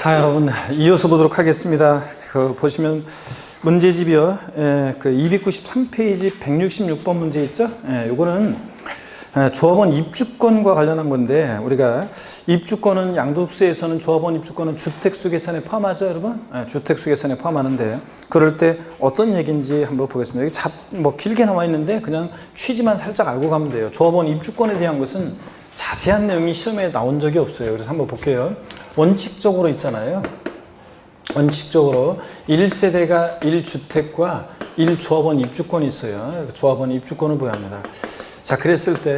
자, 여러분 이어서 보도록 하겠습니다. 보시면 문제집이요. 그 293페이지 166번 문제 있죠? 요거는 조합원 입주권과 관련한 건데, 우리가 입주권은 양도세에서는 조합원 입주권은 주택수 계산에 포함하죠, 여러분? 주택수 계산에 포함하는데, 그럴 때 어떤 얘기인지 한번 보겠습니다. 여기 길게 나와 있는데 그냥 취지만 살짝 알고 가면 돼요. 조합원 입주권에 대한 것은 자세한 내용이 시험에 나온 적이 없어요. 그래서 한번 볼게요. 원칙적으로 있잖아요. 원칙적으로 1세대가 1주택과 1조합원 입주권이 있어요. 조합원 입주권을 보여합니다. 자, 그랬을 때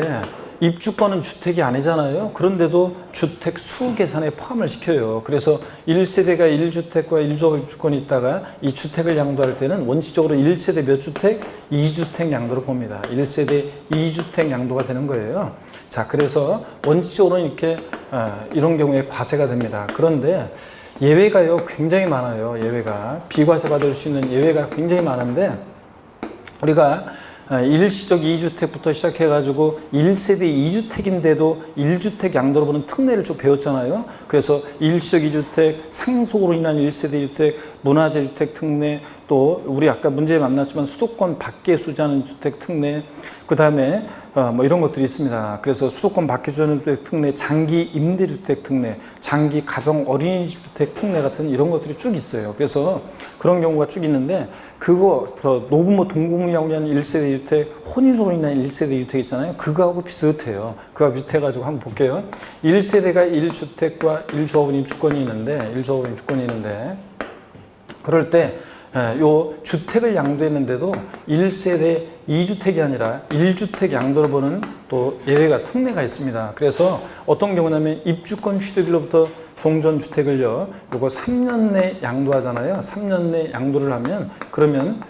입주권은 주택이 아니잖아요. 그런데도 주택 수 계산에 포함을 시켜요. 그래서 1세대가 1주택과 1조합원 입주권이 있다가 이 주택을 양도할 때는 원칙적으로 1세대 몇 주택? 2주택 양도로 봅니다. 1세대 2주택 양도가 되는 거예요. 자, 그래서 원칙적으로는 이렇게 이런 경우에 과세가 됩니다. 그런데 예외가요 굉장히 많아요. 예외가 비과세 받을 수 있는 예외가 굉장히 많은데, 우리가 일시적 2주택부터 시작해가지고 1세대 2주택인데도 1주택 양도로 보는 특례를 쭉 배웠잖아요. 그래서 일시적 2주택, 상속으로 인한 1세대 2주택, 문화재 주택 특례, 또 우리 아까 문제에 만났지만 수도권 밖에 수주하는 주택 특례, 그 다음에 이런 것들이 있습니다. 그래서 수도권 밖에 수주하는 주택 특례, 장기 임대주택 특례, 장기 가정 어린이집 주택 특례 같은 이런 것들이 쭉 있어요. 그래서 그런 경우가 쭉 있는데, 노부모 동거무양으로 인한 1세대 주택, 혼인으로 인한 1세대 주택 있잖아요. 그거하고 비슷해요. 그거하고 비슷해가지고 한번 볼게요. 1세대가 1주택과 1조합원 입주권이 있는데, 그럴 때 요 주택을 양도했는데도 1세대 2주택이 아니라 1주택 양도를 보는 또 예외가 특례가 있습니다. 그래서 어떤 경우냐면 입주권 취득일로부터 종전주택을요, 요거 3년 내 양도하잖아요. 3년 내 양도를 하면, 그러면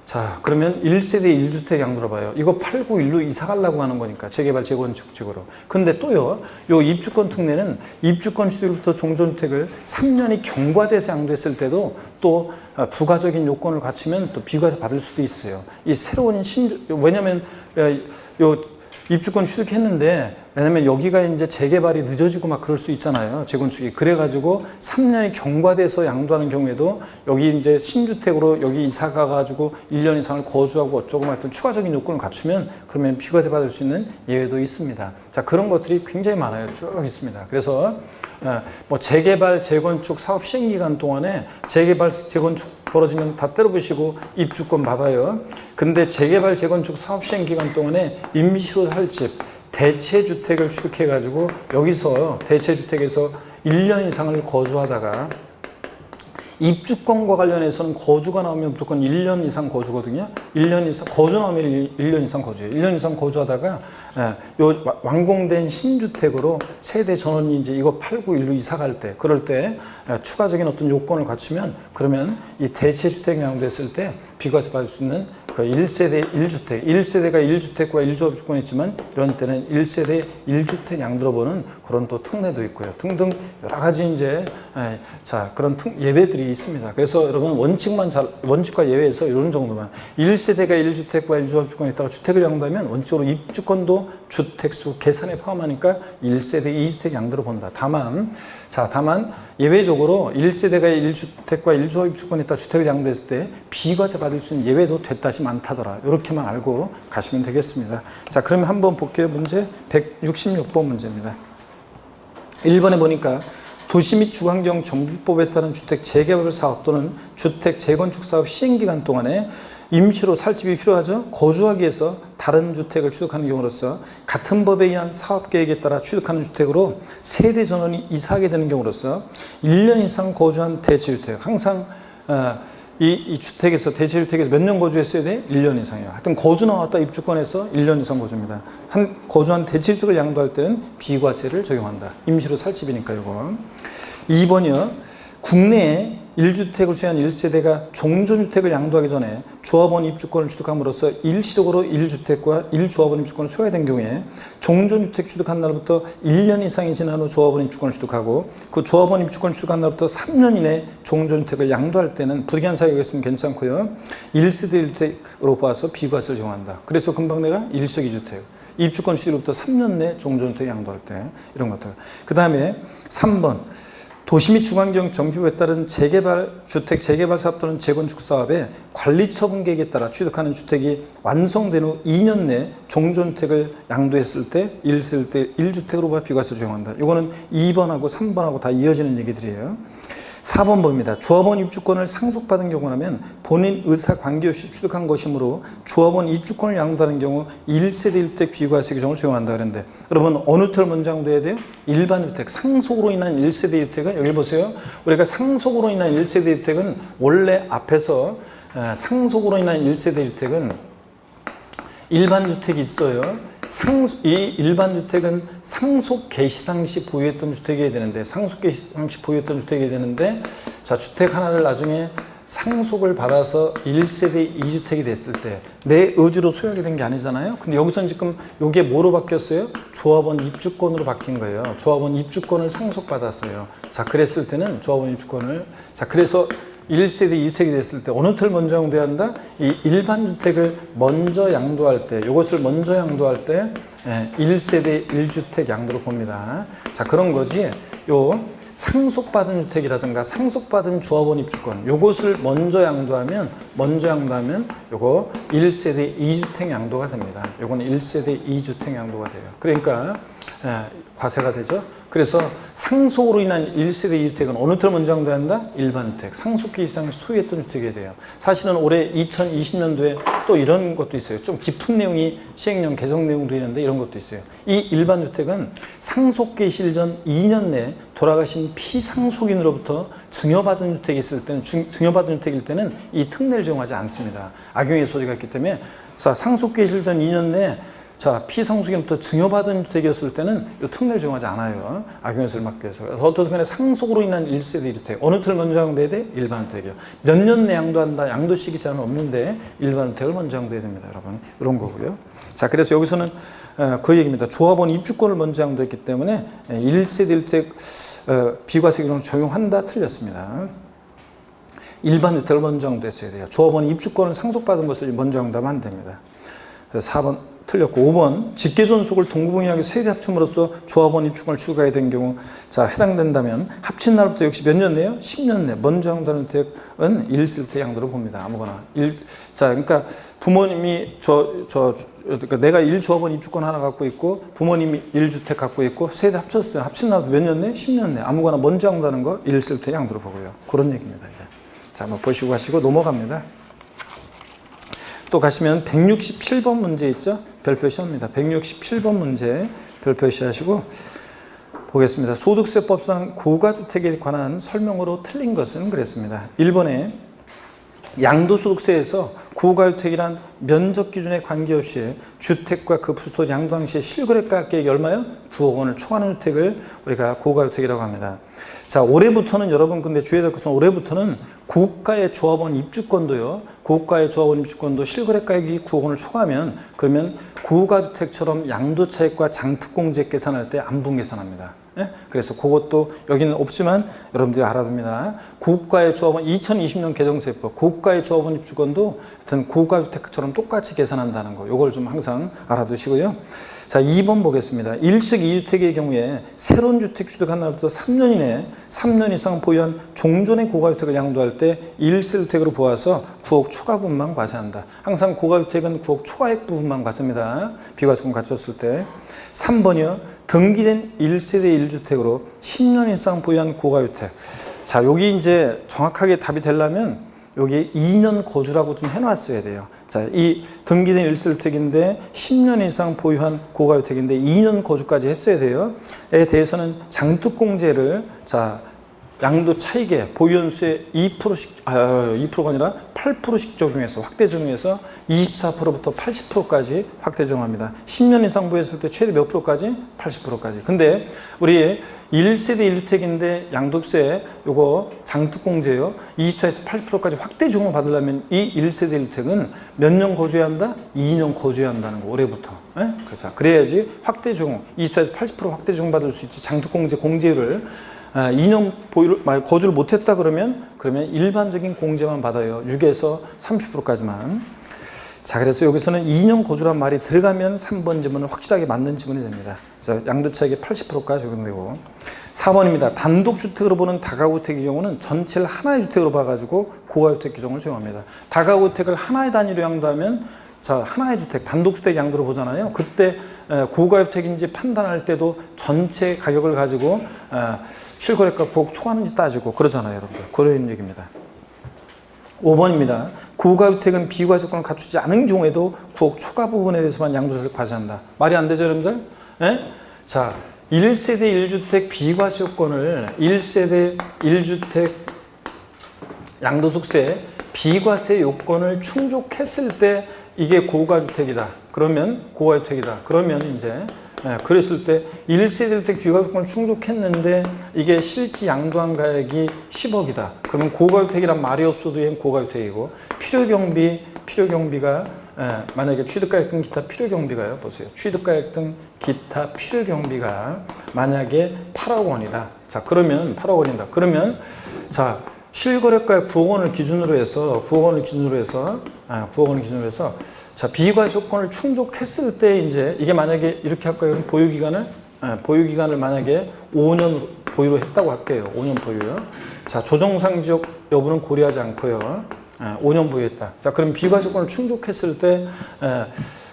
1세대 1주택 양도로 봐요. 이거 891로 이사 가려고 하는 거니까, 재개발 재건축식으로. 근데 또요, 요 입주권 특례는 입주권 취득부터 종전주택을 3년이 경과돼서 양도했을 때도 또 부가적인 요건을 갖추면 또 비과세 받을 수도 있어요. 이 새로운 왜냐면 요 입주권 취득했는데, 왜냐면 여기가 이제 재개발이 늦어지고 막 그럴 수 있잖아요. 재건축이. 그래가지고 3년이 경과돼서 양도하는 경우에도 여기 이제 신주택으로 여기 이사 가가지고 1년 이상을 거주하고 어쩌고 하여튼 추가적인 요건을 갖추면 그러면 비과세 받을 수 있는 예외도 있습니다. 자, 그런 것들이 굉장히 많아요. 쭉 있습니다. 그래서 재개발, 재건축 사업 시행기간 동안에 재개발, 재건축 벌어지면 다 때려부시고 입주권 받아요. 근데 재개발, 재건축 사업 시행기간 동안에 임시로 살 집, 대체주택을 취득해가지고 여기서 대체주택에서 1년 이상을 거주하다가, 입주권과 관련해서는 거주가 나오면 무조건 1년 이상 거주거든요. 1년 이상, 거주 나오면 1년 이상 거주해요. 1년 이상 거주하다가, 요 완공된 신주택으로 세대 전원이 이제 이거 891로 이사 갈 때, 그럴 때, 추가적인 어떤 요건을 갖추면, 그러면 이 대체주택 양도했을 때 비과세 받을 수 있는 그 1세대 1주택, 1세대가 1주택과 1조합 주권이 있지만, 이런 때는 1세대 1주택 양도로 보는 그런 또 특례도 있고요. 등등 여러 가지 이제, 그런 예외들이 있습니다. 그래서 여러분 원칙과 예외에서 이런 정도만, 1세대가 1주택과 1조합 주권이 있다가 주택을 양도하면 원칙적으로 입주권도 주택수 계산에 포함하니까 1세대 2주택 양도로 본다. 다만 예외적으로 1세대가 1주택과 1조합 입주권이 있다 주택을 양도했을 때 비과세 받을 수 있는 예외도 됐다시 많다더라. 이렇게만 알고 가시면 되겠습니다. 자, 그러면 한번 볼게요. 문제 166번 문제입니다. 1번에 보니까 도시 및 주거환경 정비법에 따른 주택 재개발 사업 또는 주택 재건축 사업 시행기간 동안에 임시로 살 집이 필요하죠. 거주하기 위해서 다른 주택을 취득하는 경우로서 같은 법에 의한 사업계획에 따라 취득하는 주택으로 세대 전원이 이사하게 되는 경우로서 1년 이상 거주한 대체주택, 항상 이 주택에서, 대체주택에서 몇 년 거주했어야 돼? 1년 이상이요. 하여튼 거주 나왔다 입주권에서 1년 이상 거주입니다. 거주한 대체주택을 양도할 때는 비과세를 적용한다. 임시로 살 집이니까 이거. 2번이요. 국내에 1주택을 소유한 1세대가 종전주택을 양도하기 전에 조합원 입주권을 취득함으로써 일시적으로 1주택과 1조합원 입주권을 소유된 경우에 종전주택 취득한 날부터 1년 이상이 지난 후 조합원 입주권을 취득하고, 그 조합원 입주권을 취득한 날부터 3년 이내 종전주택을 양도할 때는 부득이한 사유가 있으면 괜찮고요. 1세대 1주택으로 봐서 비과세를 적용한다. 그래서 금방 내가 일시적 2주택, 입주권 취득으로부터 3년 내 종전주택 양도할 때 이런 것들. 그 다음에 3번. 도시 및 중앙지역 정비법에 따른 주택 재개발 사업 또는 재건축 사업의 관리처분 계획에 따라 취득하는 주택이 완성된 후 2년 내 종전주택을 양도했을 때 1주택으로 비과세를 적용한다. 이거는 2번하고 3번하고 다 이어지는 얘기들이에요. 4번 봅니다. 조합원 입주권을 상속받은 경우라면 본인 의사 관계없이 취득한 것이므로 조합원 입주권을 양도하는 경우 1세대 1주택 비과세 규정을 적용한다 그랬는데, 여러분 어느 텔 먼저 양도해야 돼요? 일반 주택, 상속으로 인한 1세대 주택은 여기 보세요. 우리가 상속으로 인한 1세대 주택은 원래 앞에서 상속으로 인한 1세대 주택은 일반 주택이 있어요. 이 일반 주택은 상속 개시 당시 보유했던 주택이어야 되는데, 상속 개시 당시 보유했던 주택이어야 되는데, 자, 주택 하나를 나중에 상속을 받아서 1세대 2주택이 됐을 때 내 의지로 소유하게 된 게 아니잖아요. 근데 여기서는 지금 이게 뭐로 바뀌었어요? 조합원 입주권으로 바뀐 거예요. 조합원 입주권을 상속받았어요. 자, 그랬을 때는 조합원 입주권을, 자, 그래서 1세대 2주택이 됐을 때 어느 텔 먼저 양도해야 한다? 이 일반 주택을 먼저 양도할 때, 이것을 먼저 양도할 때 1세대 1주택 양도로 봅니다. 자, 그런 거지. 요 상속받은 주택이라든가 상속받은 조합원 입주권, 요것을 먼저 양도하면 요거 1세대 2주택 양도가 됩니다. 요거는 1세대 2주택 양도가 돼요. 그러니까 과세가 되죠. 그래서 상속으로 인한 1세대 2주택은 어느 텔 먼저 양도해야 한다? 일반 주택. 상속기 이상 소유했던 주택이 돼요. 사실은 올해 2020년도에 또 이런 것도 있어요. 좀 깊은 내용이 시행령 개정 내용도 있는데 이런 것도 있어요. 이 일반 주택은 상속 개시 전 2년 내에 돌아가신 피상속인으로부터 증여받은 주택이 있을 때는, 증여받은 주택일 때는 이 특례를 적용하지 않습니다. 악용의 소지가 있기 때문에, 자, 상속 개시 전 2년 내에 자, 피상속인부터 증여받은 주택이었을 때는 이 특례를 적용하지 않아요. 악용에서를 막기 위해서. 어떻든 간에 상속으로 인한 1세대 1주택. 어느 텔 먼저 양도해야 돼? 일반 주택이요. 몇 년 내 양도한다? 양도 시기 제한은 없는데 일반 주택을 먼저 양도해야 됩니다, 여러분. 이런 거고요. 자, 그래서 여기서는 그 얘기입니다. 조합원 입주권을 먼저 양도했기 때문에 1세대 1주택 비과세 규정을 적용한다? 틀렸습니다. 일반 주택을 먼저 양도했어야 돼요. 조합원 입주권을 상속받은 것을 먼저 양도하면 안 됩니다. 그래서 4번 틀렸고, 5번 직계존속을 동구분이하게 세대 합침으로써 조합원 입주권을 추가해야 된 경우, 자, 해당된다면 합친 날부터 역시 몇 년 내요? 10년 내 먼저 양도하는 주택은 1세대 양도로 봅니다. 아무거나. 자, 그러니까 부모님이 그러니까 내가 1조합원 입주권 하나 갖고 있고 부모님이 1주택 갖고 있고 세대 합쳤을 때는 합친 날부터 몇 년 내? 10년 내. 아무거나 먼저 양도하는 거 1세대 양도로 보고요. 그런 얘기입니다. 이제. 자, 한번 보시고 하시고 넘어갑니다. 또 가시면 167번 문제 있죠? 별표 시험입니다. 167번 문제 별표 시하시고 보겠습니다. 소득세법상 고가주택에 관한 설명으로 틀린 것은 그랬습니다. 1번에 양도소득세에서 고가주택이란 면적 기준에 관계없이 주택과 그 부토지 양도 당시에 실거래가액이 얼마요? 9억 원을 초과하는 주택을 우리가 고가주택이라고 합니다. 자, 올해부터는 여러분 근데 주의해야 될 것은 올해부터는 고가의 조합원 입주권도요. 고가의 조합원 입주권도 실거래가액이 9억 원을 초과하면 그러면 고가주택처럼 양도차익과 장특공제 계산할 때 안분 계산합니다. 예? 그래서 그것도 여기는 없지만 여러분들이 알아둡니다. 고가의 조합원 2020년 개정세법 고가의 조합원 입주권도 하여튼 고가주택처럼 똑같이 계산한다는 거, 이걸 좀 항상 알아두시고요. 자, 2번 보겠습니다. 1식 2주택의 경우에 새로운 주택 취득한 날부터 3년 이내에 3년 이상 보유한 종전의 고가주택을 양도할 때 1세주택으로 보아서 9억 초과 부분만 과세한다. 항상 고가주택은 9억 초과액 부분만 과세입니다. 비과세금 갖췄을 때. 3번이요. 등기된 1세대 1주택으로 10년 이상 보유한 고가주택. 자, 여기 이제 정확하게 답이 되려면 여기 2년 거주라고 좀 해놨어야 돼요. 자, 이 등기된 1세주택인데 10년 이상 보유한 고가주택인데 2년 거주까지 했어야 돼요. 에 대해서는 장특공제를, 자, 양도 차익에 보유연수의 2%가 아니라 8%씩 적용해서 확대 적용해서 24%부터 80%까지 확대 적용합니다. 10년 이상 보유했을 때 최대 몇 프로까지? 80%까지. 근데 우리 1세대 1주택인데 양도세 요거 장특공제요. 24에서 80%까지 확대 적용을 받으려면 이 1세대 1주택은 몇 년 거주해야 한다? 2년 거주해야 한다는 거, 올해부터. 예? 그래서 그래야지 확대 적용, 24에서 80% 확대 적용 받을 수 있지. 장특공제 공제를 2년 거주를 못했다 그러면 일반적인 공제만 받아요. 6에서 30%까지만. 자, 그래서 여기서는 2년 거주란 말이 들어가면 3번 지문은 확실하게 맞는 지문이 됩니다. 그래서 양도차익의 80%까지 적용되고. 4번입니다. 단독주택으로 보는 다가구택의 경우는 전체를 하나의 주택으로 봐가지고 고가주택 규정을 적용합니다. 다가구택을 하나의 단위로 양도하면 자, 하나의 주택, 단독주택 양도로 보잖아요. 그때 고가주택인지 판단할 때도 전체 가격을 가지고 실거래가 부엌 초과하는지 따지고 그러잖아요, 여러분들. 그런 얘기입니다. 5번입니다. 고가주택은 비과세 조건을 갖추지 않은 경우에도 구억 초과 부분에 대해서만 양도세를 과세한다. 말이 안 되죠, 여러분들? 예? 자, 1세대 1주택 비과세 요건을 1세대 1주택 양도소득세 비과세 요건을 충족했을 때 이게 고가주택이다. 그러면 고가주택이다. 그러면 이제 그랬을 때 1세대 1주택 비과세 요건을 충족했는데 이게 실제 양도한 가액이 10억이다. 그러면 고가주택이란 말이 없어도 얘는 고가주택이고 필요경비가 만약에 취득가액 등 기타 필요경비가요. 보세요. 취득가액 등 기타 필요경비가 만약에 8억 원이다. 자, 그러면 8억 원이다. 그러면 자, 실거래가액 9억 원을 기준으로 해서 9억 원을 기준으로 해서 자, 비과세 조건을 충족했을 때 이제 이게 만약에 이렇게 할까요? 보유기간을 만약에 5년 보유로 했다고 할게요. 5년 보유요. 자, 조정상 지역 여부는 고려하지 않고요. 5년 보유했다. 자, 그럼 비과세 조건을 충족했을 때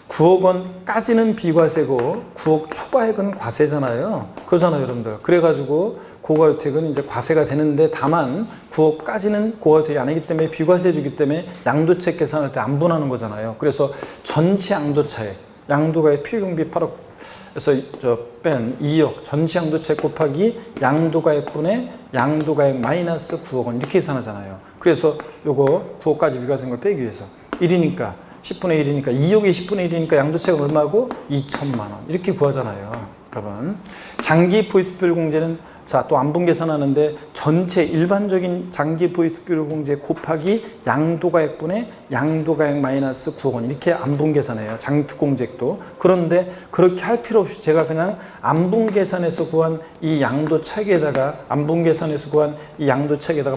9억 원까지는 비과세고 9억 초과액은 과세잖아요. 그러잖아요, 여러분들. 그래가지고 고가주택은 이제 과세가 되는데 다만 9억까지는 고가주택이 아니기 때문에 비과세 주기 때문에 양도차익 계산할 때 안 분하는 거잖아요. 그래서 전체 양도차익, 양도가액 필요경비 8억에서 뺀 2억 전체 양도차익 곱하기 양도가액분의 양도가액 마이너스 9억 원 이렇게 계산하잖아요. 그래서 요거 9억까지 비과세인 걸 빼기 위해서 1이니까 10분의 1이니까 2억에 10분의 1이니까 양도차익은 얼마고? 2천만 원 이렇게 구하잖아요. 여러분 장기 포인트별 공제는 자, 또 안분 계산하는데 전체 일반적인 장기 포인트별 공제 곱하기 양도가액분의 양도가액 마이너스 9억 원 이렇게 안분 계산해요. 장특공제도. 그런데 그렇게 할 필요 없이 제가 그냥 안분 계산에서 구한 이 양도 차익에다가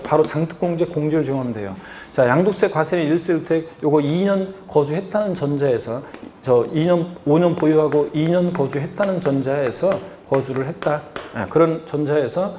바로 장특공제 공제를 적용하면 돼요. 자, 양도세 과세는 1세주택 요거 2년 거주했다는 전자에서 5년 보유하고 2년 거주했다는 전자에서 거주를 했다. 그런 전자에서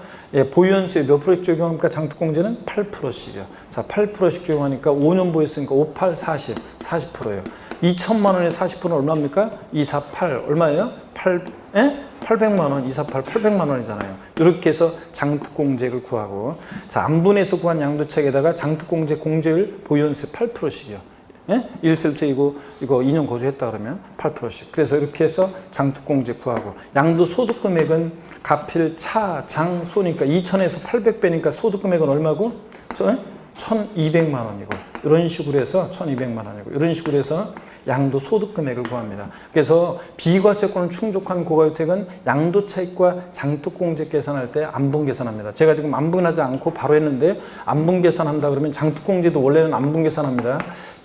보유연수에 몇 프로씩 적용합니까? 장특공제는 8%씩이요. 자, 8%씩 적용하니까 5년 보유했으니까 5, 8, 40, 40%예요. 2천만 원에 40%는 얼마입니까? 248 얼마예요? 800만 원, 248 800만 원이잖아요. 이렇게 해서 장특공제를 구하고 자, 안분해서 구한 양도차익에다가 장특공제 공제율 보유연수 8%씩이요. 1세대이고 이거 2년 거주했다 그러면 8%씩. 그래서 이렇게 해서 장특공제 구하고 양도소득금액은 가필, 차, 장, 소니까 2천에서 800 빼니까 소득금액은 얼마고? 1,200만 원이고 이런 식으로 해서 1,200만 원이고 이런 식으로 해서 양도소득금액을 구합니다. 그래서 비과세권을 충족한 고가주택은 양도차익과 장특공제 계산할 때 안분 계산합니다. 제가 지금 안분하지 않고 바로 했는데 안분 계산한다 그러면 장특공제도 원래는 안분 계산합니다.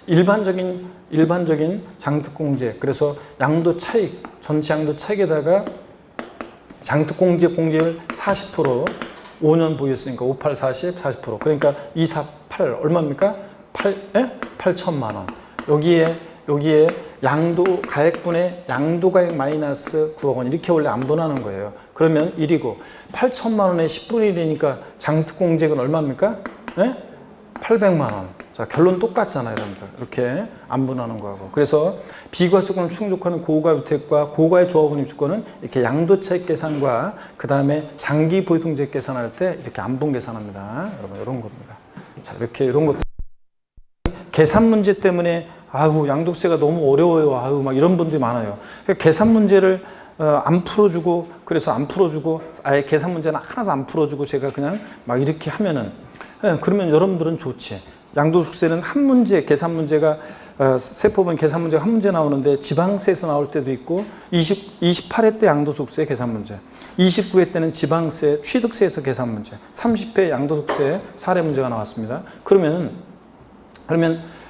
일반적인 장특공제, 그래서 양도차익, 전체 양도차익에다가 장특공제 공제율 40%, 5년 보유했으니까 5, 8, 40, 40%. 그러니까 2, 4, 8 얼마입니까? 8천만 원. 여기에 양도 가액분의 양도가액 마이너스 9억 원 이렇게 원래 안분하는 거예요. 그러면 1이고 8천만 원에 10분의 1이니까 장특공제액은 얼마입니까? 800만 원. 자, 결론 똑같잖아요, 여러분들. 이렇게 안분하는 거하고. 그래서 비과세권을 충족하는 고가주택과 고가의 조합원 입주권은 이렇게 양도차익 계산과 그 다음에 장기 보유통제 계산할 때 이렇게 안분 계산합니다. 여러분, 이런 겁니다. 자, 이렇게 이런 것도. 계산 문제 때문에 아우, 양도세가 너무 어려워요. 아우, 막 이런 분들이 많아요. 계산 문제를 안 풀어주고, 그래서 안 풀어주고, 아예 계산 문제는 하나도 안 풀어주고 제가 그냥 막 이렇게 하면은, 그러면 여러분들은 좋지. 양도소득세는 한 문제, 계산 문제가 세법은 계산 문제가 한 문제 나오는데 지방세에서 나올 때도 있고 28회 때 양도소득세 계산 문제, 29회 때는 지방세, 취득세에서 계산 문제, 30회 양도소득세 사례 문제가 나왔습니다. 그러면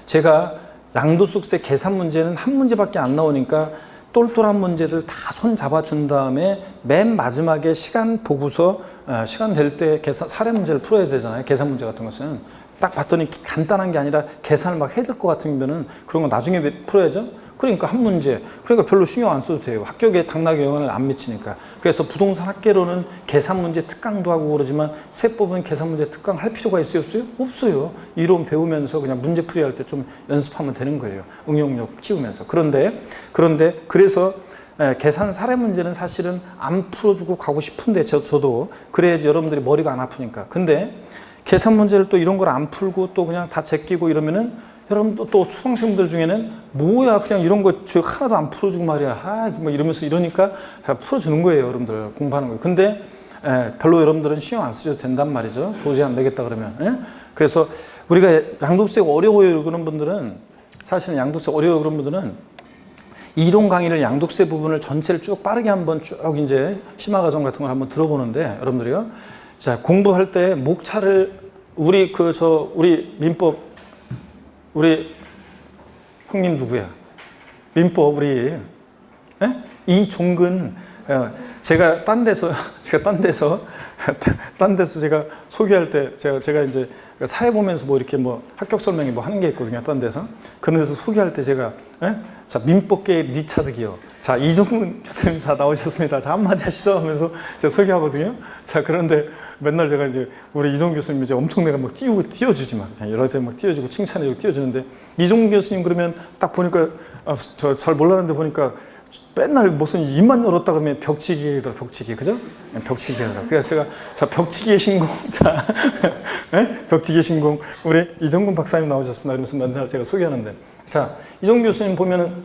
제가 양도소득세 계산 문제는 한 문제밖에 안 나오니까 똘똘한 문제들 다 손 잡아준 다음에 맨 마지막에 시간 보고서 시간 될 때 사례 문제를 풀어야 되잖아요. 계산 문제 같은 것은. 딱 봤더니 간단한 게 아니라 계산을 막 해야 될 것 같으면 그런 거 나중에 풀어야죠. 그러니까 한 문제. 그러니까 별로 신경 안 써도 돼요. 합격에 당락에 영향을 안 미치니까. 그래서 부동산 학계로는 계산 문제 특강도 하고 그러지만 세법은 계산 문제 특강 할 필요가 있어요? 없어요? 없어요. 이론 배우면서 그냥 문제 풀이할 때 좀 연습하면 되는 거예요. 응용력 키우면서. 그런데 그래서 계산 사례 문제는 사실은 안 풀어주고 가고 싶은데 저도 그래야지 여러분들이 머리가 안 아프니까. 근데 계산 문제를 또 이런 걸 안 풀고 또 그냥 다 제끼고 이러면은 여러분 또 초등생들 중에는 뭐야 그냥 이런 거 하나도 안 풀어주고 말이야 뭐 이러면서 이러니까 풀어주는 거예요. 여러분들 공부하는 거예요. 근데 별로 여러분들은 신경 안 쓰셔도 된단 말이죠. 도저히 안 되겠다 그러면. 그래서 우리가 양도세가 어려워요 그런 분들은 사실은 양도세 어려워요 그런 분들은 이론 강의를 양도세 부분을 전체를 쭉 빠르게 한번 쭉 이제 심화 과정 같은 걸 한번 들어보는데 여러분들이요. 자, 공부할 때 목차를 우리 민법 우리 형님 누구야? 민법 우리 이종근 제가 딴 데서 제가 소개할 때 제가 이제 사회 보면서 뭐 이렇게 뭐 합격 설명이 뭐 하는 게 있거든요. 딴 데서 그런 데서 소개할 때 제가 자 민법계 리차드 기어 자 이종근 교수님 다 나오셨습니다. 자 한마디 하시죠 하면서 제가 소개하거든요. 자 그런데 맨날 제가 이제 우리 이종 교수님 이제 엄청 내가 막 띄워주지만 여러 가지 막 띄워주고 칭찬해주고 띄워주는데 이종 교수님 그러면 딱 보니까 저 잘 몰랐는데 보니까 맨날 무슨 입만 열었다 그러면 벽치기더라 벽치기 그죠? 벽치기 하더라. 그래서 제가 자 벽치기의 신공 자 벽치기의 신공 우리 이종근 박사님 나오셨습니다. 이러면서 맨날 제가 소개하는데 자 이종 교수님 보면은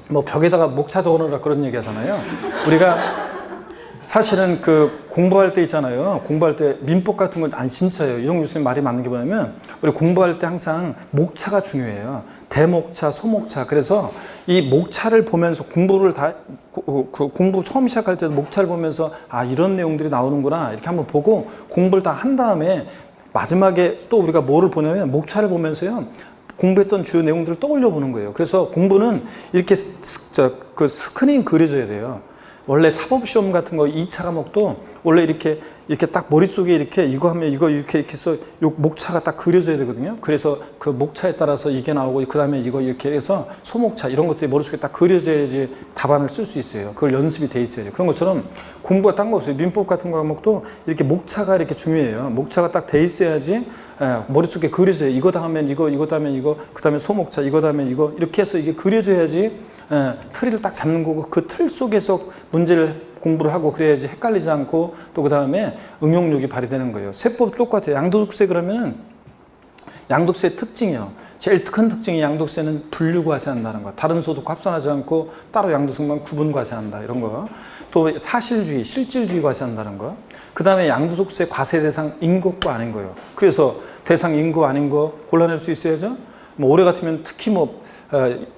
뭐 벽에다가 목차 적어놓으라 그런 얘기 하잖아요. 우리가 사실은 그 공부할 때 있잖아요. 공부할 때 민법 같은 건 안 신쳐요. 이종 교수님 말이 맞는 게 뭐냐면 우리 공부할 때 항상 목차가 중요해요. 대목차, 소목차. 그래서 이 목차를 보면서 공부를 공부 처음 시작할 때도 목차를 보면서 아 이런 내용들이 나오는구나 이렇게 한번 보고 공부를 다 한 다음에 마지막에 또 우리가 뭐를 보냐면 목차를 보면서요. 공부했던 주요 내용들을 떠올려 보는 거예요. 그래서 공부는 이렇게 그 스크린 그려져야 돼요. 원래 사법시험 같은 거 2차 과목도 원래 이렇게 딱 머릿속에 이렇게 이거 하면 이거 이렇게 해서 요 목차가 딱 그려져야 되거든요. 그래서 그 목차에 따라서 이게 나오고 그 다음에 이거 이렇게 해서 소목차 이런 것들이 머릿속에 딱 그려져야지 답안을 쓸 수 있어요. 그걸 연습이 돼 있어야 돼요. 그런 것처럼 공부가 딴 거 없어요. 민법 같은 과목도 이렇게 목차가 이렇게 중요해요. 목차가 딱 돼 있어야지 머릿속에 그려져요. 이거 다음엔 이거 다음엔 이거 그 다음에 소목차 이거 다음엔 이거 이렇게 해서 이게 그려져야지 틀을 딱 잡는 거고 그 틀 속에서 문제를 공부를 하고 그래야지 헷갈리지 않고 또 그 다음에 응용력이 발휘되는 거예요. 세법 똑같아요. 양도세 그러면 양도세 특징이요. 제일 큰 특징이 양도세는 분류과세한다는 거. 다른 소득 합산하지 않고 따로 양도세만 구분과세한다 이런 거. 또 사실주의, 실질주의 과세한다는 거. 그 다음에 양도소득세 과세 대상 인것과 아닌 거예요. 그래서 대상 인거 아닌 거 골라낼 수 있어야죠. 뭐 올해 같으면 특히 뭐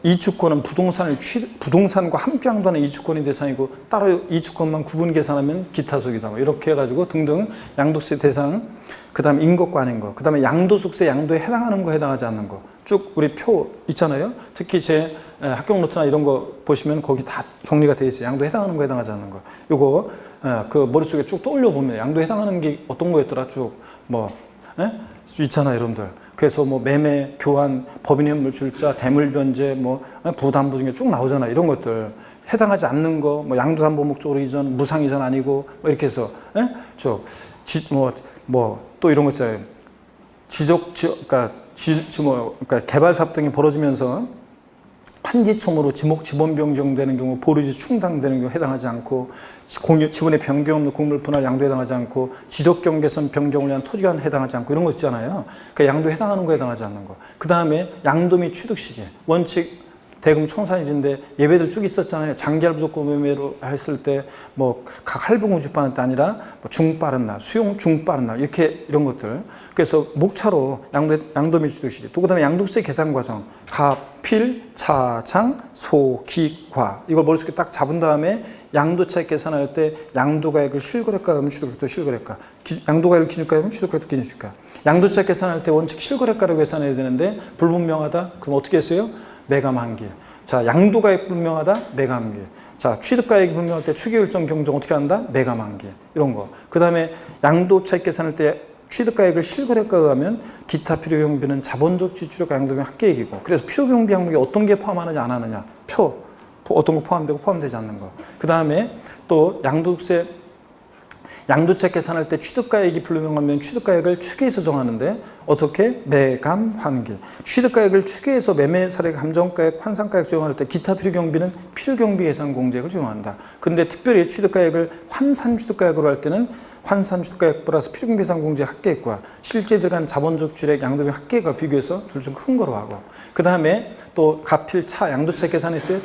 이주권은 부동산과 함께 항도하는 이주권이 대상이고 따로 이주권만 구분 계산하면 기타 소득이다. 뭐 이렇게 해가지고 등등 양도세 대상, 그 다음에 인것과 아닌 거, 그 다음에 양도소득세 양도에 해당하는 거, 해당하지 않는 거 쭉 우리 표 있잖아요. 특히 제 합격 노트나 이런 거 보시면 거기 다 정리가 돼 있어요. 양도에 해당하는 거, 해당하지 않는 거. 요거 그 머릿속에 쭉 떠올려 보면 양도에 해당하는 게 어떤 거였더라 쭉 뭐 있잖아요, 여러분들. 그래서 뭐 매매, 교환, 법인현물 출자, 대물 변제, 뭐 부담보 중에 쭉 나오잖아요. 이런 것들 해당하지 않는 거, 뭐 양도담보 목적으로 이전, 무상 이전 아니고 뭐 이렇게 해서 또 이런 거 있잖아요. 그러니까 개발 사업 등이 벌어지면서 판지총으로 지번 변경되는 경우 보류지 충당되는 경우 해당하지 않고 지분의 변경 없는 곡물 분할 양도에 해당하지 않고 지적 경계선 변경을 위한 토지관 해당하지 않고 이런 거 있잖아요. 그러니까 양도에 해당하는 거 해당하지 않는 거. 그 다음에 양도 및 취득 시기 원칙 대금 청산일인데 예외들 쭉 있었잖아요. 장기할 무조건 매매로 했을 때 뭐 각 할부금 주받는 때 아니라 뭐 중빠른 날, 수용 중빠른 날 이렇게 이런 것들. 그래서 목차로 양도 및 취득 시기. 또 그다음에 양도세 계산 과정 가필, 차장, 소, 기, 과 이걸 머릿속에 딱 잡은 다음에 양도차익 계산할 때 양도가액을 실거래가 하면 취득가액도 실거래가, 양도가액을 기준가 하면 취득가액도 기준가. 양도차익 계산할 때 원칙 실거래가라고 계산해야 되는데 불분명하다. 그럼 어떻게 했어요? 매감한계. 자, 양도가액 불명하다. 매감한계. 자, 취득가액이 불명할 때 추계일정 경정 어떻게 한다? 매감한계. 이런 거. 그 다음에 양도차익 계산할 때 취득가액을 실거래가가 하면 기타 필요경비는 자본적 지출과 양도비 합계액이고 그래서 필요경비 항목에 어떤 게 포함하느냐 안 하느냐 표, 어떤 거 포함되고 포함되지 않는 거. 그 다음에 또 양도책 계산할 때 취득가액이 불명하면 취득가액을 추계해서 정하는데 어떻게? 매감, 환기. 취득가액을 추계해서 매매사례 감정가액, 환산가액 적용할 때 기타 필요경비는 필요경비 예산 공제액을 적용한다. 근데 특별히 취득가액을 환산취득가액으로 할 때는 환산취득가액 플러스 필요경비 예산 공제 합계액과 실제 들어간 자본적 출액 양도비 합계액과 비교해서 둘 중 큰 거로 하고, 그 다음에 또 가필차 양도책 계산했어요.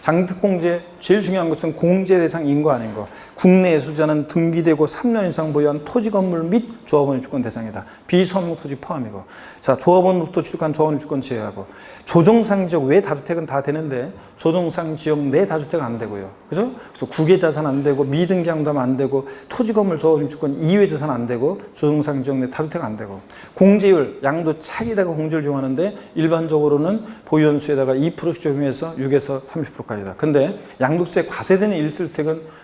장특공제 제일 중요한 것은 공제 대상 인거 아닌 거. 국내에 소지하는 등기되고 3년 이상 보유한 토지 건물 및 조합원 입주권 대상이다. 비소합목 토지 포함이고. 자, 조합원으로부터 취득한 조합원 입주권 제외하고. 조정상 지역 외 다주택은 다 되는데 조정상 지역 내 다주택은 안 되고요. 그죠? 그래서 국외 자산 안 되고 미등기 양도하면 안 되고 토지 건물 조합원 입주권 이외 자산 안 되고 조정상 지역 내 다주택 안 되고. 공제율 양도 차익에다가 공제를 적용하는데 일반적으로는 보유원 수에다가 2%씩 적용해서 6에서 30%까지다. 근데 양도세 과세되는 1실택은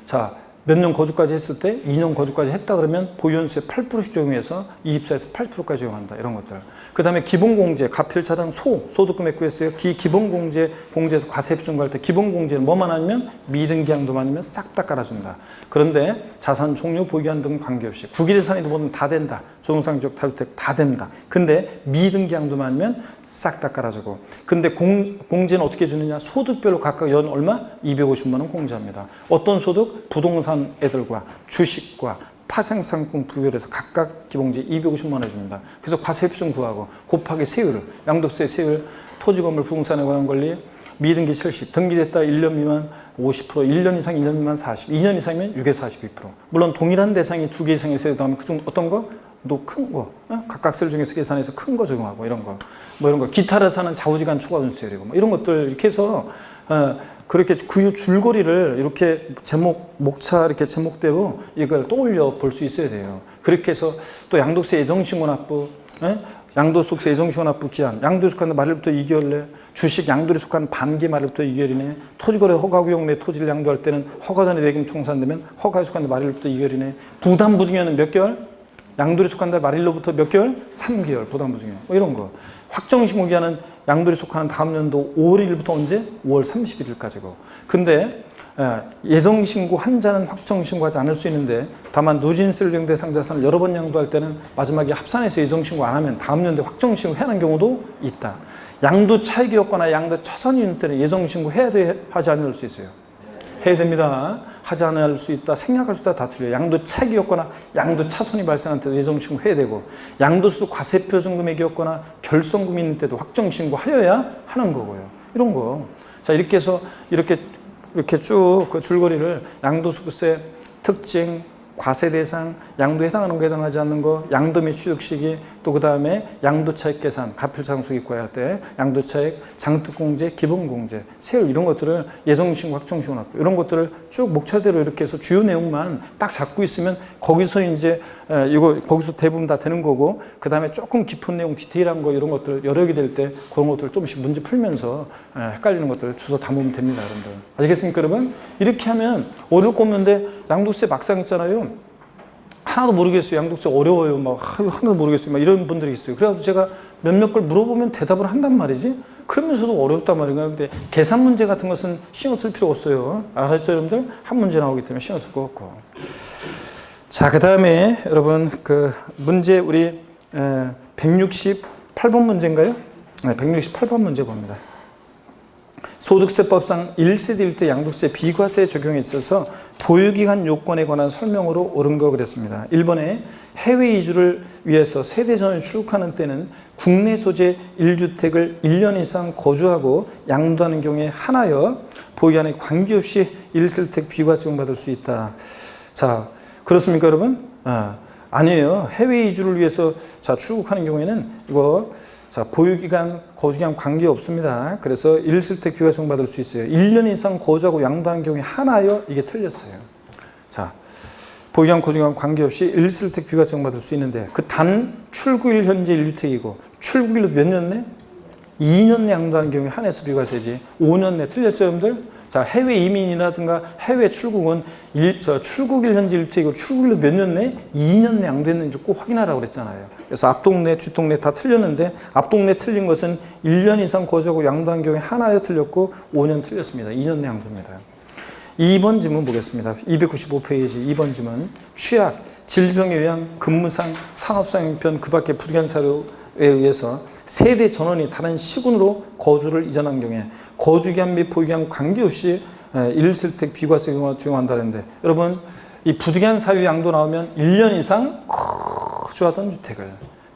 자, 몇 년 거주까지 했을 때 2년 거주까지 했다 그러면 보유연수에 8%씩 적용해서 24에서 8%까지 적용한다. 이런 것들. 그 다음에 기본공제, 가필차당 소득금액 구했어요. 공제에서 과세 비중할 때 기본공제는 뭐만 아니면 미등기 양도만 아니면 싹 다 깔아준다. 그런데 자산 종류, 보유한 등 관계없이 국유재산이든 뭐든 다 된다. 조정상 지역 다주택 다 된다. 근데 미등기 양도만 아니면 싹 다 깔아주고. 근데 공제는 어떻게 주느냐? 소득별로 각각 연 얼마? 250만 원 공제합니다. 어떤 소득? 부동산 애들과 주식과 파생상품 부별해서 각각 기본공제 250만 원 해줍니다. 그래서 과세 비중 구하고 곱하기 세율, 양도세 세율, 토지건물 부동산에 관한 권리, 미등기 70, 등기됐다 1년 미만 50%, 1년 이상 2년 미만 40, 2년 이상이면 6에서 42%. 물론 동일한 대상이 2개 이상의 세율 다음에 그중 어떤 거? 또 큰 거, 각각 세율 중에서 계산해서 큰 거 적용하고 이런 거, 기타를 사는 좌우지간 초과 순세율이고 이런 것들 이렇게 해서 그렇게 그 줄거리를 이렇게 목차 이렇게 제목대로 이걸 떠올려 볼 수 있어야 돼요. 그렇게 해서 또 양도세 예정신고 납부, 양도소득세 예정신고 납부 기한, 양도에 속하는 말일부터 2개월 내, 주식 양도에 속하는 반기 말일부터 2개월 이내, 토지거래 허가구역 내 토지를 양도할 때는 허가 전에 대금 청산되면 허가에 속하는 말일부터 2개월 이내, 부담부증에는 몇 개월? 양도에 속한 말일로부터 몇 개월? 3개월 부담부증에 이런 거. 확정신고 기한은 양도에 속하는 다음 연도 5월 1일부터 언제? 5월 31일까지고. 근데 예정신고 한자는 확정신고하지 않을 수 있는데 다만 누진세를 적용 대상 자산을 여러 번 양도할 때는 마지막에 합산해서 예정신고 안 하면 다음 연도에 확정신고 해야 하는 경우도 있다. 양도 차익이 없거나 양도 차선이 있는 때는 예정신고 해야 돼, 하지 않을 수 있어요. 해야 됩니다. 하지 않을 수 있다, 생략할 수 있다 다 틀려요. 양도 차익이 없거나 양도 차손이 발생할 때도 예정신고 해야 되고, 양도소득 과세표준 금액이 없거나 결손금이 있는 때도 확정신고 하여야 하는 거고요. 이런 거. 자, 이렇게 해서 이렇게 쭉 그 줄거리를 양도소득세 특징, 과세 대상, 양도에 해당하는 거 해당하지 않는 거, 양도 및 취득 시기, 또 그 다음에 양도차익 계산, 가필상수기과에 할 때 양도차익, 장특공제, 기본공제, 세율 이런 것들을 예정신고, 확정신고 납부 이런 것들을 쭉 목차대로 이렇게 해서 주요 내용만 딱 잡고 있으면 거기서 이제 거기서 대부분 다 되는 거고, 그 다음에 조금 깊은 내용, 디테일한 거 이런 것들 여러 개 될 때 그런 것들 조금씩 문제 풀면서 헷갈리는 것들 주워 담으면 됩니다, 여러분들. 아시겠습니까, 여러분? 이렇게 하면 어려울 거 없는데 양도세 막상 있잖아요. 하나도 모르겠어요. 양도세 어려워요. 하나도 모르겠어요. 이런 분들이 있어요. 그래서 제가 몇몇 걸 물어보면 대답을 한단 말이지. 그러면서도 어렵단 말이에요. 근데 계산 문제 같은 것은 신경 쓸 필요 없어요. 알았죠, 여러분들? 한 문제 나오기 때문에 신경 쓸 거 없고. 자, 그 다음에 여러분 그 문제 우리 168번 문제인가요? 네, 168번 문제 봅니다. 소득세법상 1세대 1대 양도세 비과세 적용에 있어서 보유기간 요건에 관한 설명으로 옳은 거 그랬습니다. 1번에 해외 이주를 위해서 세대전을 출국하는 때는 국내 소재 1주택을 1년 이상 거주하고 양도하는 경우에 하나여 보유기간에 관계없이 1실택 비과세 적용받을 수 있다. 자, 그렇습니까, 여러분? 아니에요. 해외 이주를 위해서 출국하는 경우에는 이거 보유기간, 거주기간 관계없습니다. 그래서 1실택 비과세 적용받을 수 있어요. 1년 이상 거주하고 양도하는 경우에 하나여 이게 틀렸어요. 자, 보유기간, 거주기간 관계없이 1실택 비과세 적용받을 수 있는데 그 단 출구일 현재 1주택이고 출구일로 몇 년 내? 2년 내 양도하는 경우에 한해서 비과세지. 5년 내 틀렸어요, 여러분들? 자, 해외 이민이라든가 해외 출국은 출국일 현재 1주택이고 출국일로 몇 년 내? 2년 내 양도했는지 꼭 확인하라고 그랬잖아요. 그래서 앞동네, 뒷동네 다 틀렸는데 앞동네 틀린 것은 1년 이상 거주하고 양도한 경우에 하나에 틀렸고 5년 틀렸습니다. 2년 내 양도입니다. 2번 질문 보겠습니다. 295페이지 2번 질문. 취약, 질병에 의한 근무상, 산업상 형편 그 밖의 부득이한 사유에 의해서 세대 전원이 다른 시군으로 거주를 이전한 경우에 거주기한 및 보유기한 관계없이 1실택 비과세 경우가 적용한다는데 여러분 이 부득이한 사유 양도 나오면 1년 이상 거주하던 주택을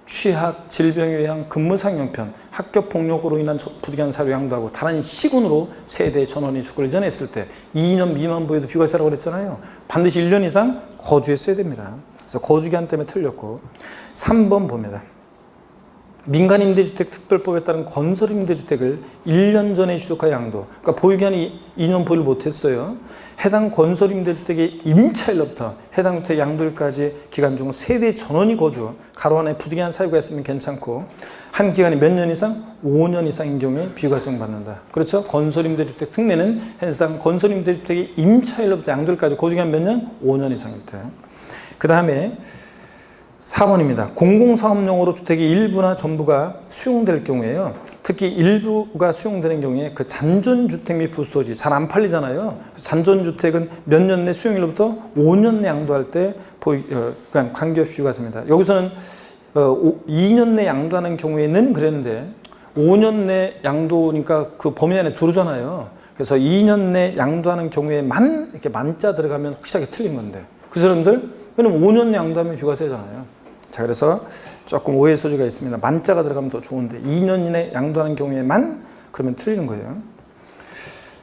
취약, 질병에 의한 근무상 형편, 학교 폭력으로 인한 부득이한 사유 양도하고 다른 시군으로 세대 전원이 주거를 이전했을 때 2년 미만 보유도 비과세라고 그랬잖아요. 반드시 1년 이상 거주했어야 됩니다. 그래서 거주기한 때문에 틀렸고 3번 봅니다. 민간임대주택 특별법에 따른 건설임대주택을 1년 전에 취득하여 양도, 그러니까 보유기한이 2년 보유를 못했어요. 해당 건설임대주택의 임차일로부터 해당 주택 양도일까지 기간 중 세대 전원이 거주, 가로 안에 부득이한 사유가 있으면 괜찮고 한 기간이 몇 년 이상? 5년 이상인 경우에 비과세 받는다. 그렇죠? 건설임대주택 특례는 해당 건설임대주택의 임차일로부터 양도일까지 거주기간 몇 년? 5년 이상일 때. 그 다음에 4번입니다. 공공사업용으로 주택의 일부나 전부가 수용될 경우에요. 특히 일부가 수용되는 경우에 그 잔존주택 및 부수토지 잘 안 팔리잖아요. 잔존주택은 몇 년 내 수용일로부터 5년 내 양도할 때 그러니까 관계없이 비과세입니다. 여기서는 2년 내 양도하는 경우에는 그랬는데 5년 내 양도니까 그 범위 안에 들어오잖아요. 그래서 2년 내 양도하는 경우에만 이렇게 만자 들어가면 확실하게 틀린 건데 그 사람들 그럼 5년 내 양도하면 비과세잖아요. 자, 그래서 조금 오해 소지가 있습니다. 만자가 들어가면 더 좋은데 2년 이내 양도하는 경우에만 그러면 틀리는 거예요.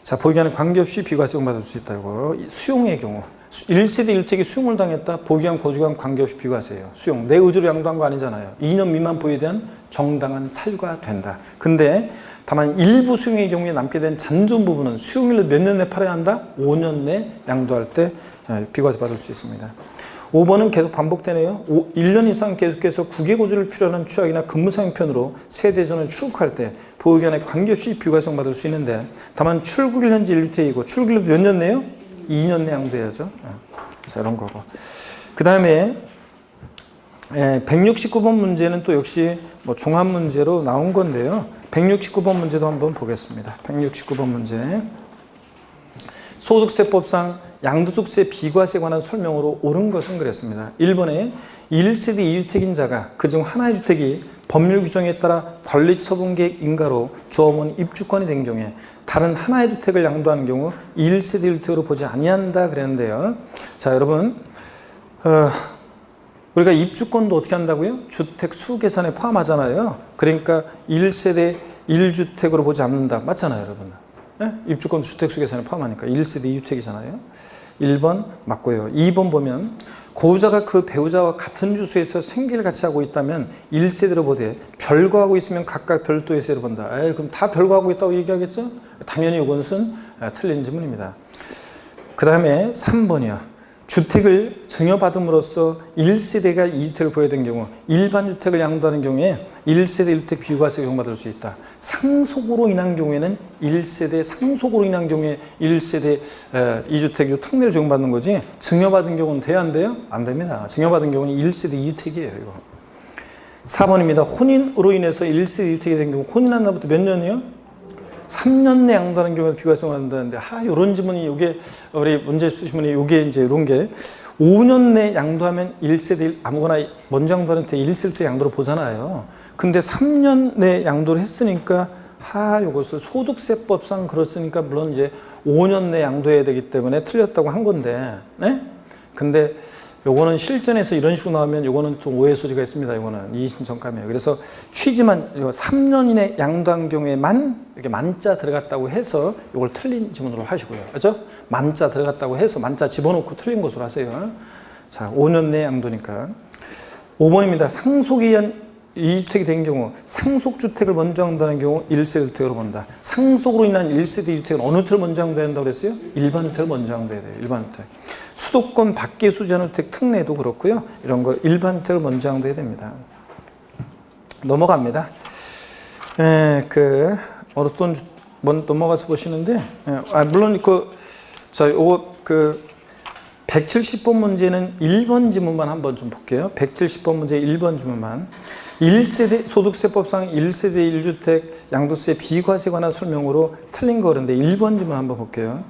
자, 보유기한에 관계없이 비과세 받을 수 있다. 이거 수용의 경우 1세대 1택이 수용을 당했다. 보유기한 거주기한 관계없이 비과세예요. 수용. 내 의지로 양도한 거 아니잖아요. 2년 미만 보유에 대한 정당한 사유가 된다. 근데 다만 일부 수용의 경우에 남게 된 잔존 부분은 수용일로 몇 년 내 팔아야 한다? 5년 내 양도할 때 비과세 받을 수 있습니다. 5번은 계속 반복되네요. 1년 이상 계속해서 국외거주를 필요하는 취약이나 근무상 형편으로 세대전을 출국할 때 보유기한에 관계없이 비과세 받을 수 있는데 다만 출국일 현재 1주택이고 출국일 몇 년 내요? 2년 내 양도해야죠. 자, 이런 거고. 그 다음에 169번 문제는 또 역시 뭐 종합 문제로 나온 건데요. 169번 문제도 한번 보겠습니다. 169번 문제. 소득세법상 양도득세 비과세에 관한 설명으로 옳은 것은 그랬습니다. 1번에 1세대 2주택인 자가 그중 하나의 주택이 법률 규정에 따라 권리처분계획 인가로 조합원 입주권이 된 경우에 다른 하나의 주택을 양도하는 경우 1세대 1주택으로 보지 아니한다 그랬는데요. 자, 여러분 우리가 입주권도 어떻게 한다고요? 주택 수 계산에 포함하잖아요. 그러니까 1세대 1주택으로 보지 않는다. 맞잖아요, 여러분. 네? 입주권 주택 수 계산에 포함하니까 1세대 2주택이잖아요. 1번 맞고요. 2번 보면 고유자가 그 배우자와 같은 주소에서 생계를 같이 하고 있다면 1세대로 보되 별거하고 있으면 각각 별도의 세로 본다. 그럼 다 별거하고 있다고 얘기하겠죠? 당연히 이것은 틀린 질문입니다. 그 다음에 3번이요. 주택을 증여받음으로써 1세대가 2주택을 보여야 되는 경우 일반 주택을 양도하는 경우에 1세대 1주택 비과세 적용받을 수 있다. 상속으로 인한 경우에는 1세대 상속으로 인한 경우에 1세대 2주택 특례를 적용받는 거지 증여받은 경우는 돼야 안 돼요? 안 됩니다. 증여받은 경우는 1세대 2주택이에요. 이거. 4번입니다. 혼인으로 인해서 1세대 2주택이 된 경우 혼인한 날부터 몇 년이요? 3년 내 양도하는 경우에 비과세 받는다는데 이런 질문이 이게 우리 문제 쓰신 분이 이게 이제 이런 게 5년 내 양도하면 1세대 아무거나 먼저 양도하는 때 1세대 양도를 보잖아요. 근데 3년 내 양도를 했으니까 이것을 소득세법상 그렇으니까 물론 이제 5년 내 양도해야 되기 때문에 틀렸다고 한 건데, 네? 근데 요거는 실전에서 이런 식으로 나오면 요거는 좀 오해 소지가 있습니다. 요거는 이의신청감이에요. 그래서 취지만 3년 이내 양도한 경우에만 이렇게 만자 들어갔다고 해서 요걸 틀린 지문으로 하시고요. 그렇죠? 만자 들어갔다고 해서 만자 집어넣고 틀린 것으로 하세요. 자, 5년 내 양도니까. 5번입니다. 상속에 의한 2주택이 된 경우 상속주택을 먼저 양도하는 경우 1세대 주택으로 본다. 상속으로 인한 1세대 2주택은 어느 주택을 먼저 양도해야 한다고 그랬어요? 일반 주택을 먼저 양도해야 돼요. 일반 주택. 수도권 밖의 수제주택 특례도 그렇고요. 이런 거 일반 주택을 먼저 양도해야 됩니다. 넘어갑니다. 어떤 넘어가서 보시는데, 물론 요거 170번 문제는 1번 지문만 한번 좀 볼게요. 170번 문제 1번 지문만. 1세대, 소득세법상 1세대 1주택 양도세 비과세에 관한 설명으로 틀린 거 그런데 1번 지문 한번 볼게요.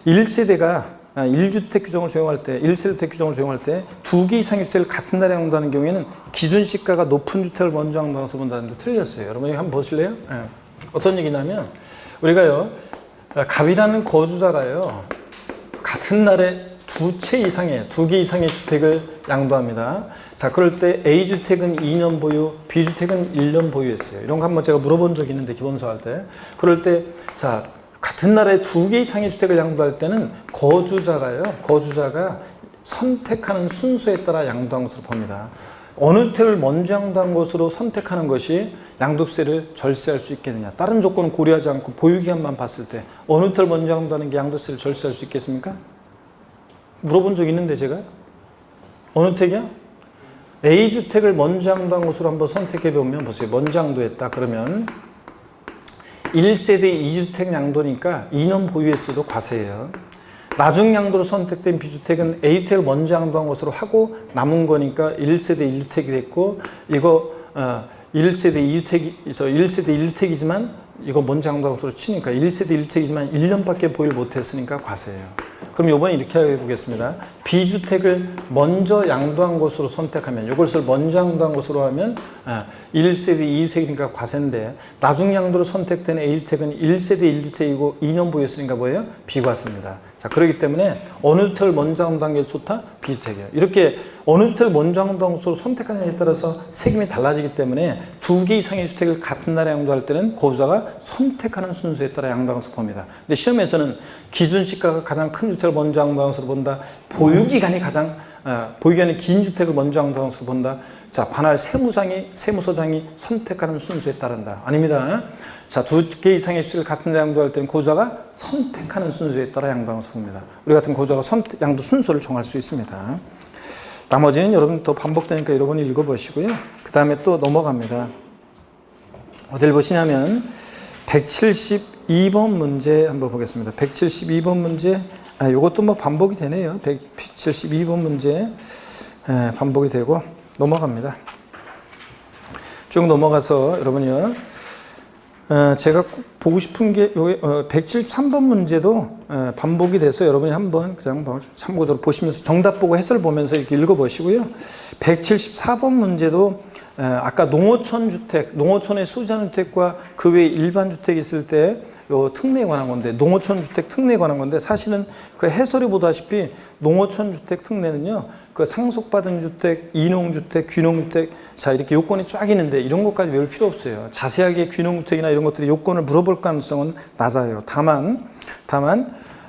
1세대가 1주택 규정을 적용할 때, 1세대주택 규정을 적용할 때 2개 이상의 주택을 같은 날에 양도하는 경우에는 기준시가가 높은 주택을 먼저 양도해서 본다는데 틀렸어요. 여러분이 한번 보실래요? 네. 어떤 얘기냐면, 우리가요, 갑이라는 거주자가요, 같은 날에 2개 이상의 주택을 양도합니다. 자, 그럴 때 A주택은 2년 보유, B주택은 1년 보유했어요. 이런 거 한번 제가 물어본 적이 있는데, 기본서 할 때. 그럴 때, 자, 같은 날에 2개 이상의 주택을 양도할 때는 거주자가 선택하는 순서에 따라 양도한 것으로 봅니다. 어느 주택을 먼저 양도한 것으로 선택하는 것이 양도세를 절세할 수 있겠느냐. 다른 조건은 고려하지 않고 보유기간만 봤을 때 어느 주택을 먼저 양도하는 게 양도세를 절세할 수 있겠습니까? 물어본 적 있는데 제가. 어느 택이야? A주택을 먼저 양도한 것으로 한번 선택해 보면 보세요. 먼저 양도했다. 그러면 1세대 2주택 양도니까 2년 보유했어도 과세예요. 나중 양도로 선택된 B주택은 A주택을 먼저 양도한 것으로 하고 남은 거니까 1세대 1주택이 됐고, 이거 1세대 1주택이지만 이거 먼저 양도한 것으로 치니까 1세대 1주택이지만 1년밖에 보유를 못했으니까 과세예요. 그럼 이번에 이렇게 해보겠습니다. B주택을 먼저 양도한 것으로 선택하면, 이것을 먼저 양도한 것으로 하면 1세대 2주택이니까 과세인데, 나중 양도로 선택된 A주택은 1세대 1주택이고 2년 보유했으니까 뭐예요? 비과세입니다. 자, 그렇기 때문에 어느 주택을 먼저 양도한 게 좋다? B주택이에요. 이렇게 어느 주택을 먼저 양도한 것으로 선택하느냐에 따라서 세금이 달라지기 때문에 2개 이상의 주택을 같은 날에 양도할 때는 거주자가 선택하는 순서에 따라 양도한 것으로 봅니다. 근데 시험에서는 기준시가가 가장 큰 주택을 먼저 양도한 것으로 본다. 보유기간이 긴 주택을 먼저 양도한 것으로 본다. 자, 관할 세무서장이 선택하는 순서에 따른다. 아닙니다. 자, 2개 이상의 주택을 같은 데 양도할 때는 거주자가 선택하는 순서에 따라 양도한 것으로 봅니다. 우리 같은 거주자가 양도 순서를 정할 수 있습니다. 나머지는 여러분 또 반복되니까 여러분이 읽어보시고요. 그 다음에 또 넘어갑니다. 어딜 보시냐면 172번 문제 한번 보겠습니다. 172번 문제, 이것도 뭐 반복이 되네요. 172번 문제 반복이 되고 넘어갑니다. 쭉 넘어가서 여러분이요, 제가 꼭 보고 싶은 게 173번 문제도 반복이 돼서 여러분이 한번 그냥 참고적으로 보시면서 정답 보고 해설 보면서 이렇게 읽어보시고요. 174번 문제도 아까 농어촌에 소유하는 주택과 그 외에 일반 주택이 있을 때 요 특례에 관한 건데, 농어촌 주택 특례에 관한 건데, 사실은 그 해설이 보다시피 농어촌 주택 특례는요, 그 상속받은 주택, 이농주택, 귀농주택, 자, 이렇게 요건이 쫙 있는데 이런 것까지 외울 필요 없어요. 자세하게 귀농주택이나 이런 것들이 요건을 물어볼 가능성은 낮아요. 다만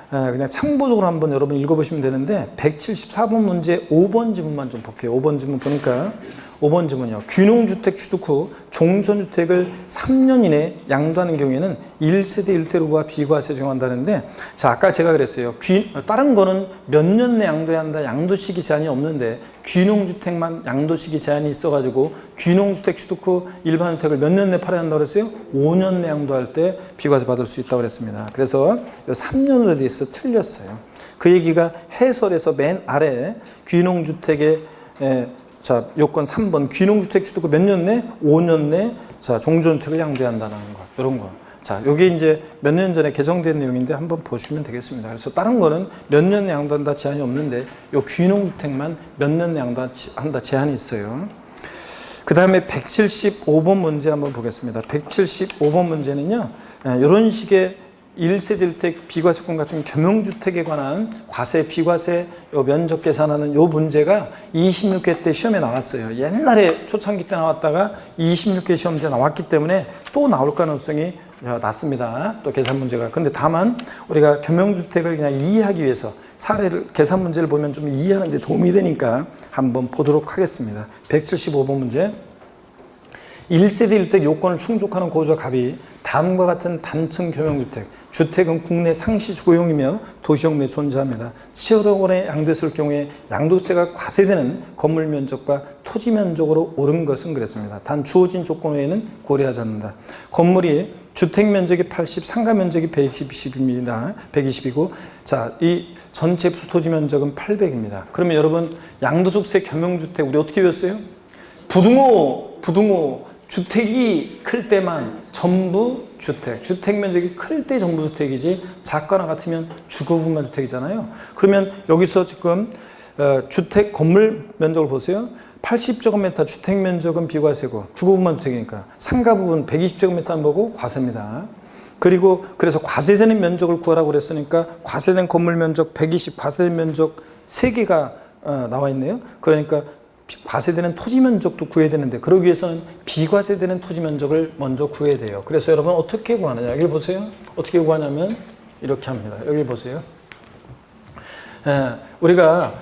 그냥 참고적으로 한번 여러분 읽어보시면 되는데, 174번 문제 5번 지문만 좀 볼게요. 5번 지문 보니까 5번 지문이요. 귀농주택 취득 후 종전주택을 3년 이내 양도하는 경우에는 1세대 1대로가 비과세 적용한다는데, 자, 아까 제가 그랬어요. 다른 거는 몇 년 내 양도해야 한다, 양도시기 제한이 없는데 귀농주택만 양도시기 제한이 있어가지고 귀농주택 취득 후 일반주택을 몇 년 내 팔아야 한다고 그랬어요? 5년 내 양도할 때 비과세 받을 수 있다고 그랬습니다. 그래서 3년으로 돼 있어 틀렸어요. 그 얘기가 해설에서 맨 아래 귀농주택의 자, 요건 3번 귀농주택 취득 후 몇 년 내? 5년 내 자, 종전주택을 양도해야 한다는 거, 이런 거. 자, 요게 이제 몇 년 전에 개정된 내용인데 한번 보시면 되겠습니다. 그래서 다른 거는 몇 년 내 양도한다 제한이 없는데 요 귀농주택만 몇 년 내 양도한다 제한이 있어요. 그 다음에 175번 문제 한번 보겠습니다. 175번 문제는요, 이런 식의 1세대 1주택 비과세권 갖춘 겸용주택에 관한 과세, 비과세 면적 계산하는 요 문제가 26회 때 시험에 나왔어요. 옛날에 초창기 때 나왔다가 26회 시험 때 나왔기 때문에 또 나올 가능성이 낮습니다. 또 계산 문제가. 근데 다만 우리가 겸용주택을 그냥 이해하기 위해서 계산 문제를 보면 좀 이해하는 데 도움이 되니까 한번 보도록 하겠습니다. 175번 문제. 1세대 1대 요건을 충족하는 고지와 갑이 다음과 같은 단층 겸용주택, 주택은 국내 상시 주거용이며 도시형 내에 존재합니다. 7억 원에 양도했을 경우에 양도세가 과세되는 건물 면적과 토지 면적으로 오른 것은 그랬습니다. 단 주어진 조건 외에는 고려하지 않는다. 건물이 주택 면적이 80, 상가 면적이 120입니다. 120이고, 자, 이 전체 토지 면적은 800입니다. 그러면 여러분, 양도소득세 겸용주택, 우리 어떻게 배웠어요? 부등호, 주택이 클 때만 전부 주택, 주택 면적이 클 때 전부 주택이지, 작거나 같으면 주거부만 주택이잖아요. 그러면 여기서 지금 주택 건물 면적을 보세요. 80제곱미터 주택 면적은 비과세고 주거부만 주택이니까 상가 부분 120제곱미터만 보고 과세입니다. 그리고 그래서 과세되는 면적을 구하라고 그랬으니까 과세된 건물 면적 120, 과세된 면적 3개가 나와 있네요. 그러니까 과세되는 토지 면적도 구해야 되는데, 그러기 위해서는 비과세되는 토지 면적을 먼저 구해야 돼요. 그래서 여러분 어떻게 구하느냐, 여기 보세요. 어떻게 구하냐면 이렇게 합니다. 여기 보세요. 우리가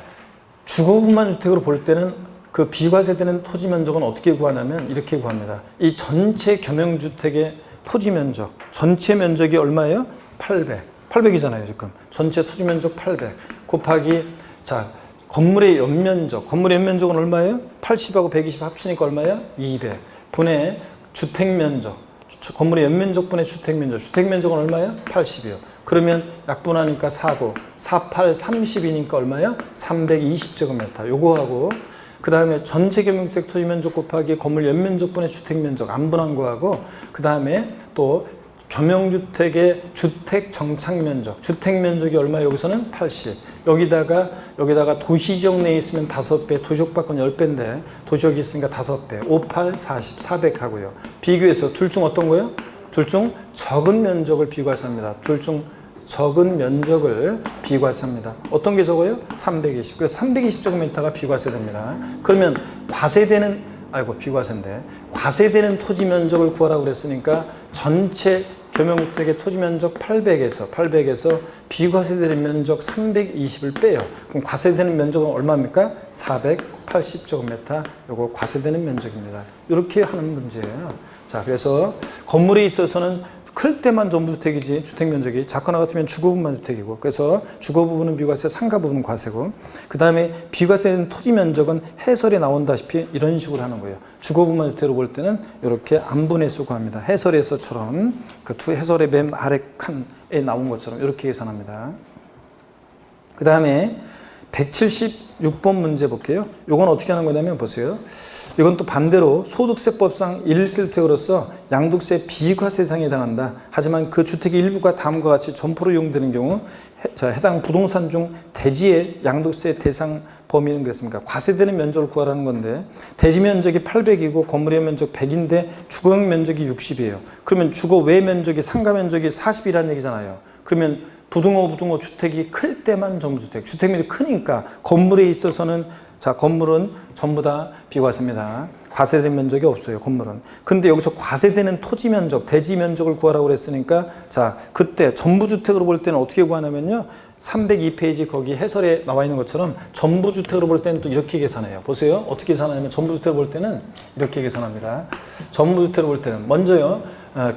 주거부만 주택으로 볼 때는 그 비과세되는 토지 면적은 어떻게 구하냐면 이렇게 구합니다. 이 전체 겸용주택의 토지 면적, 전체 면적이 얼마예요? 800이잖아요 지금. 전체 토지 면적 800 곱하기, 자, 건물의 연면적은 얼마예요? 80하고 120 합치니까 얼마예요? 200 분의 주택면적, 건물의 연면적 분의 주택면적은 얼마예요? 80이요. 그러면 약분하니까 4고 48, 30이니까 얼마예요? 320제곱미터. 요거하고 그 다음에 전체 겸용주택 토지면적 곱하기 건물 연면적 분의 주택면적 안분한 거하고, 그 다음에 또 겸용주택의 주택 정착면적, 주택면적이 얼마? 여기서는 80. 여기다가 도시지역 내에 있으면 5배, 도시지역 밖은 10배인데 도시지역이 있으니까 5배, 58, 40, 400 하고요. 비교해서 둘 중 어떤 거예요? 둘 중 적은 면적을 비과세합니다. 둘 중 적은 면적을 비과세합니다. 어떤 게 적어요? 320. 그래서 320제곱미터가 비과세됩니다. 그러면 비과세인데 과세되는 토지 면적을 구하라고 그랬으니까 전체 겸용주택의 토지 면적 800에서 비과세되는 면적 320을 빼요. 그럼 과세되는 면적은 얼마입니까? 480제곱미터. 요거 과세되는 면적입니다. 이렇게 하는 문제예요. 자, 그래서 건물에 있어서는 클 때만 전부 주택이지, 주택 면적이 작거나 같으면 주거부분만 주택이고, 그래서 주거부분은 비과세, 상가 부분은 과세고, 그 다음에 비과세된 토지 면적은 해설에 나온다시피 이런 식으로 하는 거예요. 주거부분만 주택으로 볼 때는 이렇게 안분해서 구합니다. 해설에서처럼 그 두 해설의 맨 아래 칸에 나온 것처럼 이렇게 계산합니다. 그 다음에 176번 문제 볼게요. 이건 어떻게 하는 거냐면 보세요. 이건 또 반대로 소득세법상 1세대로서 양도세 비과세상에 해당한다. 하지만 그 주택의 일부가 다음과 같이 점포로 이용되는 경우 해당 부동산 중 대지의 양도세 대상 범위는 그랬습니까? 과세되는 면적을 구하라는 건데, 대지 면적이 800이고 건물의 면적 100인데 주거용 면적이 60이에요. 그러면 주거 외 면적이, 상가 면적이 40이라는 얘기잖아요. 그러면 부등호 주택이 클 때만 전부주택, 주택면이 크니까 건물에 있어서는, 자, 건물은 전부 다 비과세입니다. 과세된 면적이 없어요, 건물은. 근데 여기서 과세되는 토지 면적, 대지 면적을 구하라고 그랬으니까, 자, 그때 전부주택으로 볼 때는 어떻게 구하냐면요. 302페이지 거기 해설에 나와 있는 것처럼 전부주택으로 볼 때는 또 이렇게 계산해요. 보세요. 어떻게 계산하냐면 전부주택으로 볼 때는 이렇게 계산합니다. 전부주택으로 볼 때는 먼저요.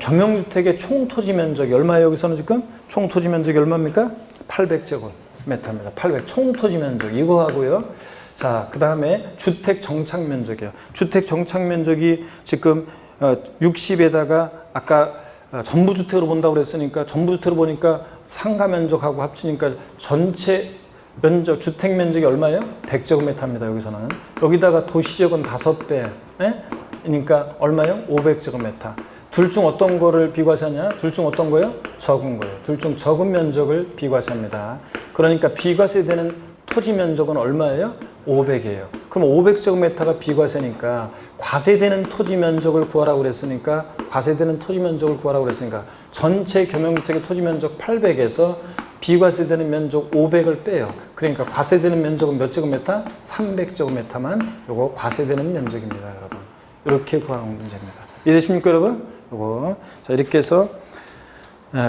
겸용주택의 총 토지 면적이 얼마예요? 여기서는 지금 총 토지 면적이 얼마입니까? 800제곱미터입니다. 800 총 토지 면적 이거 하고요. 자, 그 다음에 주택 정착 면적이요. 주택 정착 면적이 지금 60에다가 아까 전부주택으로 본다고 그랬으니까 전부주택으로 보니까 상가 면적하고 합치니까 전체 면적, 주택 면적이 얼마예요? 100제곱미터입니다. 여기서는. 여기다가 도시지역은 5배. 그러니까 얼마예요? 500제곱미터. 둘 중 어떤 거를 비과세하냐? 둘 중 어떤 거예요? 적은 거예요. 둘 중 적은 면적을 비과세합니다. 그러니까 비과세되는 토지 면적은 얼마예요? 500이에요. 그럼 500제곱미터가 비과세니까 과세되는 토지 면적을 구하라고 그랬으니까 전체 겸용주택의 토지 면적 800에서 비과세되는 면적 500을 빼요. 그러니까 과세되는 면적은 몇 제곱미터? 300제곱미터만 요거 과세되는 면적입니다, 여러분. 이렇게 구하는 문제입니다. 이해되십니까, 여러분? 요거. 자, 이렇게 해서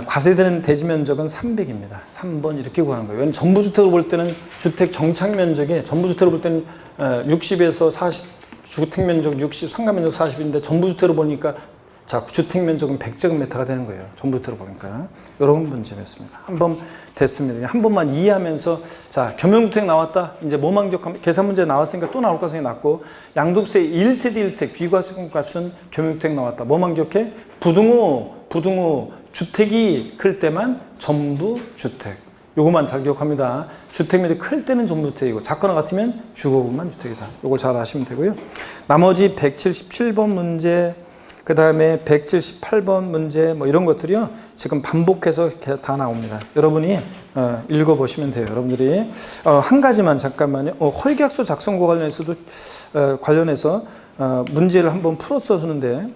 과세되는 대지 면적은 300입니다. 3번 이렇게 구하는 거예요. 왜냐면 전부주택으로 볼 때는 주택 정착 면적이 전부주택으로 볼 때는 60에서 40 주택 면적 60, 상가 면적 40인데 전부 주택으로 보니까 자, 주택 면적은 100제곱미터가 되는 거예요. 전부 주택으로 보니까. 이런 문제였습니다. 한번 됐습니다. 한 번만 이해하면서 자, 겸용주택 나왔다. 이제 모망적 계산 문제 나왔으니까 또 나올 가능성이 낮고 양도세 1세대 1택 비과세금 갖춘 겸용주택 나왔다. 모망적해 부등호 주택이 클 때만 전부 주택. 요것만 잘 기억합니다. 주택 면적 클 때는 전부 주택이고 작거나 같으면 주거분만 주택이다. 요걸 잘 아시면 되고요. 나머지 177번 문제, 그 다음에 178번 문제 뭐 이런 것들이요. 지금 반복해서 이렇게 다 나옵니다. 여러분이 읽어보시면 돼요. 여러분들이 한 가지만 잠깐만요. 허위계약서 작성과 관련해서도 관련해서 문제를 한번 풀었었는데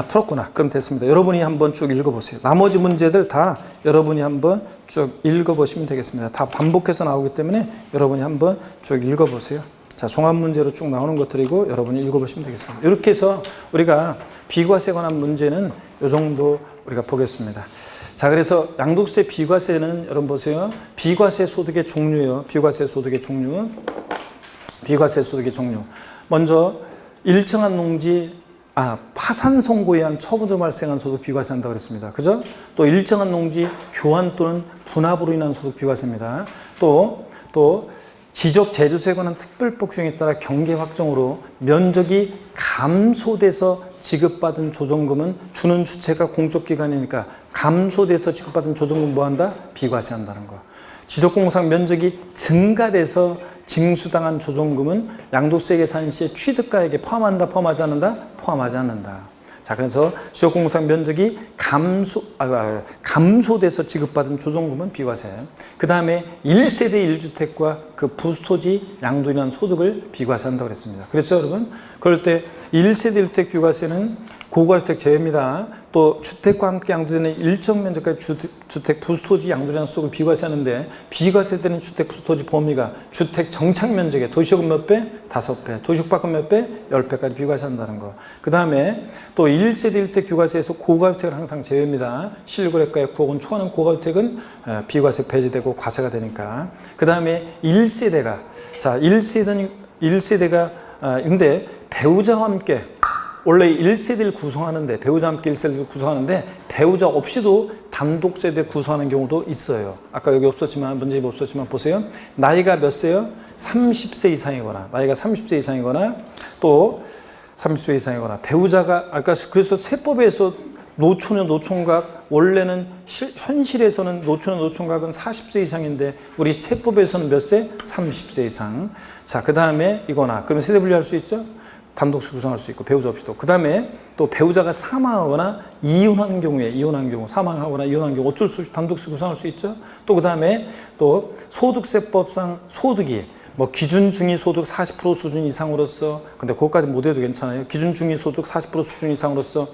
풀었구나. 그럼 됐습니다. 여러분이 한번 쭉 읽어보세요. 나머지 문제들 다 여러분이 한번 쭉 읽어보시면 되겠습니다. 다 반복해서 나오기 때문에 여러분이 한번 쭉 읽어보세요. 자, 종합 문제로 쭉 나오는 것들이고 여러분이 읽어보시면 되겠습니다. 이렇게 해서 우리가 비과세에 관한 문제는 이 정도 우리가 보겠습니다. 자, 그래서 양도세 비과세는 여러분 보세요. 비과세 소득의 종류요. 비과세 소득의 종류. 먼저 일정한 농지 파산 선고에 의한 처분으로 발생한 소득 비과세한다고 그랬습니다. 그죠? 또 일정한 농지 교환 또는 분합으로 인한 소득 비과세입니다. 또 지적 제조세에 관한 특별법 규정에 따라 경계 확정으로 면적이 감소돼서 지급받은 조정금은 주는 주체가 공적기관이니까 감소돼서 지급받은 조정금 뭐한다? 비과세한다는 거. 지적공사장 면적이 증가돼서 징수당한 조정금은 양도세 계산 시에 취득가액에 포함한다, 포함하지 않는다? 포함하지 않는다. 자, 그래서 지적공사장 면적이 감소돼서 지급받은 조정금은 비과세. 그 다음에 1세대 1주택과 그 부토지 양도에 대한 소득을 비과세한다고 그랬습니다. 그래서 여러분, 그럴 때 1세대 1주택 비과세는 고가주택 제외입니다. 또 주택과 함께 양도되는 일정 면적까지 주택 부토지 양도에 대한 소득을 비과세하는데 비과세되는 주택 부토지 범위가 주택 정착 면적의 도시요금 몇 배? 5배. 도시요금 몇 배? 10배까지 비과세한다는 거. 그 다음에 또 1세대 1주택 비과세에서 고가주택은 항상 제외입니다. 실거래가액 9억 원 초과하는 고가주택은 비과세 폐지되고 과세가 되니까. 그 다음에 1세대가 근데 배우자와 함께 원래 1세대를 구성하는데 배우자와 함께 1세대를 구성하는데 배우자 없이도 단독 세대 구성하는 경우도 있어요. 아까 여기 없었지만 문제집이 없었지만 보세요. 나이가 몇 세요? 30세 이상이거나 나이가 30세 이상이거나 또 30세 이상이거나 배우자가 아까 그래서 세법에서 노초녀 노총각 원래는 현실에서는 노초녀 노총각은 40세 이상인데 우리 세법에서는 몇 세? 30세 이상. 자, 그 다음에 이거나 그러면 세대 분리할 수 있죠? 단독세 구성할 수 있고 배우자 없이도. 그 다음에 또 배우자가 사망하거나 이혼한 경우 사망하거나 이혼한 경우 어쩔 수 없이 단독세 구성할 수 있죠. 또 그 다음에 또 소득세법상 소득이 뭐 기준 중위소득 40% 수준 이상으로서 근데 그것까지 못 해도 괜찮아요. 기준 중위소득 40% 수준 이상으로서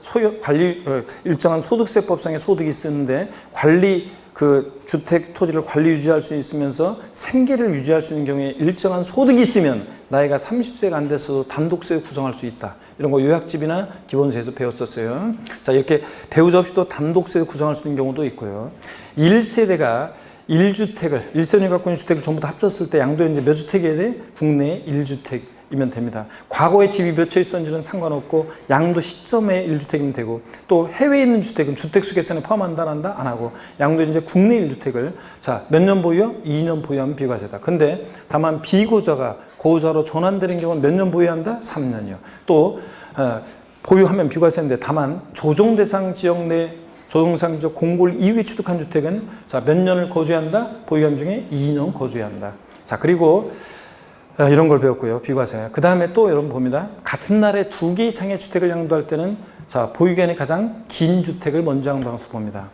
소유 관리 일정한 소득세법상의 소득이 있었는데 관리 그 주택 토지를 관리 유지할 수 있으면서 생계를 유지할 수 있는 경우에 일정한 소득이 있으면 나이가 30세가 안 돼서도 단독세 구성할 수 있다. 이런 거 요약집이나 기본서에서 배웠었어요. 자, 이렇게 배우자 없이도 단독세 구성할 수 있는 경우도 있고요. 1세대가 1세대 갖고 있는 주택을 전부 다 합쳤을 때 양도에 이제 몇 주택이어야 돼? 국내에 1주택이면 됩니다. 과거에 집이 몇 채 있었는지는 상관없고 양도 시점에 1주택이면 되고 또 해외에 있는 주택은 주택수 계산에 포함한다 안 한다? 안 하고 양도에 이제 국내 1주택을 자, 몇 년 보유요? 2년 보유하면 비과세다. 근데 다만 비고자가 고자로 전환되는 경우는 몇 년 보유한다? 3년이요. 또 보유하면 비과세인데 다만 조정대상 지역 내 조정상 지역 공고를 이후에 취득한 주택은 자, 몇 년을 거주한다? 보유한 중에 2년 거주한다. 자, 그리고 이런 걸 배웠고요. 비과세. 그 다음에 또 여러분 봅니다. 같은 날에 2개 이상의 주택을 양도할 때는 자, 보유기간이 가장 긴 주택을 먼저 양도한 것으로 봅니다.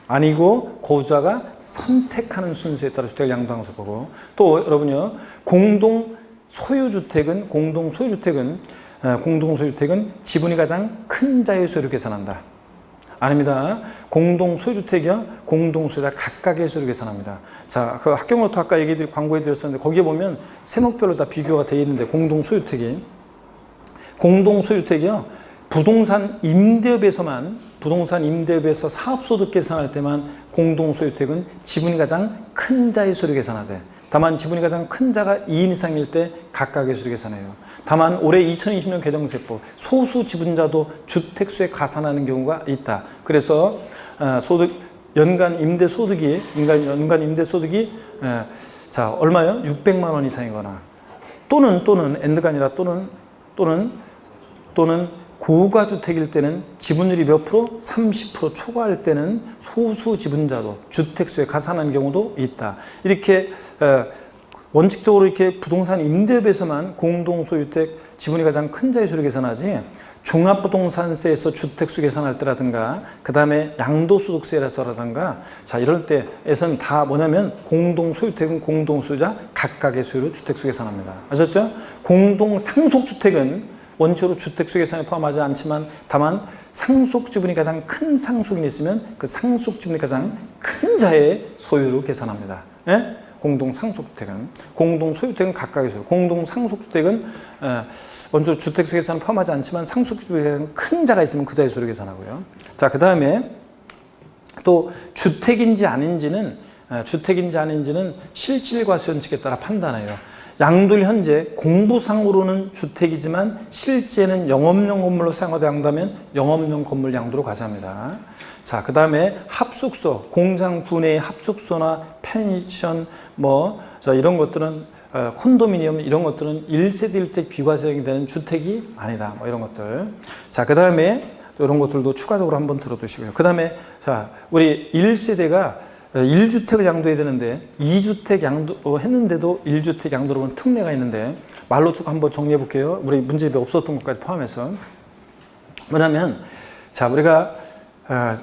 아니고 거주자가 선택하는 순서에 따라 주택을 양도한 것으로 보고 또 여러분요. 공동 소유주택은 지분이 가장 큰 자의 소유를 계산한다. 아닙니다. 공동소유주택이요. 공동소유자 각각의 소유를 계산합니다. 자, 그 학경노트 아까 광고해 드렸었는데 거기에 보면 세목별로 다 비교가 되어 있는데 공동소유주택이요. 부동산 임대업에서 사업소득 계산할 때만 공동소유주택은 지분이 가장 큰 자의 소유를 계산하되 다만 지분이 가장 큰 자가 2인 이상일 때 각각의 수로 계산해요. 다만 올해 2020년 개정세법 소수 지분자도 주택수에 가산하는 경우가 있다. 그래서 소득 연간 임대소득이 자 얼마요? 600만 원 이상이거나 또는 엔드가 아니라 또는 고가주택일 때는 지분율이 몇 프로? 30% 초과할 때는 소수 지분자도 주택수에 가산하는 경우도 있다. 이렇게 원칙적으로 이렇게 부동산 임대업에서만 공동소유주택 지분이 가장 큰 자유수를 계산하지 종합부동산세에서 주택수 계산할 때라든가 그 다음에 양도소득세라서라든가 자 이럴 때에서는 다 뭐냐면 공동소유주택은 공동소유자 각각의 소유로 주택수 계산합니다. 아셨죠? 공동상속주택은 원칙으로 주택수 계산에 포함하지 않지만 다만 상속지분이 가장 큰 상속인이 있으면 그 상속지분이 가장 큰 자의 소유로 계산합니다. 예? 공동소유주택은 각각의 소유. 공동상속주택은 원칙으로 주택수 계산에 포함하지 않지만 상속지분이 가장 큰 자가 있으면 그 자의 소유로 계산하고요. 자, 그 다음에 또 주택인지 아닌지는 실질과세원칙에 따라 판단해요. 양도일 현재 공부상으로는 주택이지만 실제는 영업용 건물로 사용하다 양도하면 영업용 건물 양도로 과세합니다. 자, 그 다음에 합숙소, 공장 구내의 합숙소나 펜션 자, 이런 것들은 콘도미니엄 이런 것들은 1세대 1주택 비과세형이 되는 주택이 아니다. 이런 것들. 자, 그 다음에 이런 것들도 추가적으로 한번 들어두시고요. 그 다음에 자, 우리 1세대가 1주택을 양도해야 되는데 2주택 양도 했는데도 1주택 양도로 보면 특례가 있는데 말로 쭉 한번 정리해 볼게요. 우리 문제집에 없었던 것까지 포함해서 뭐냐면 자 우리가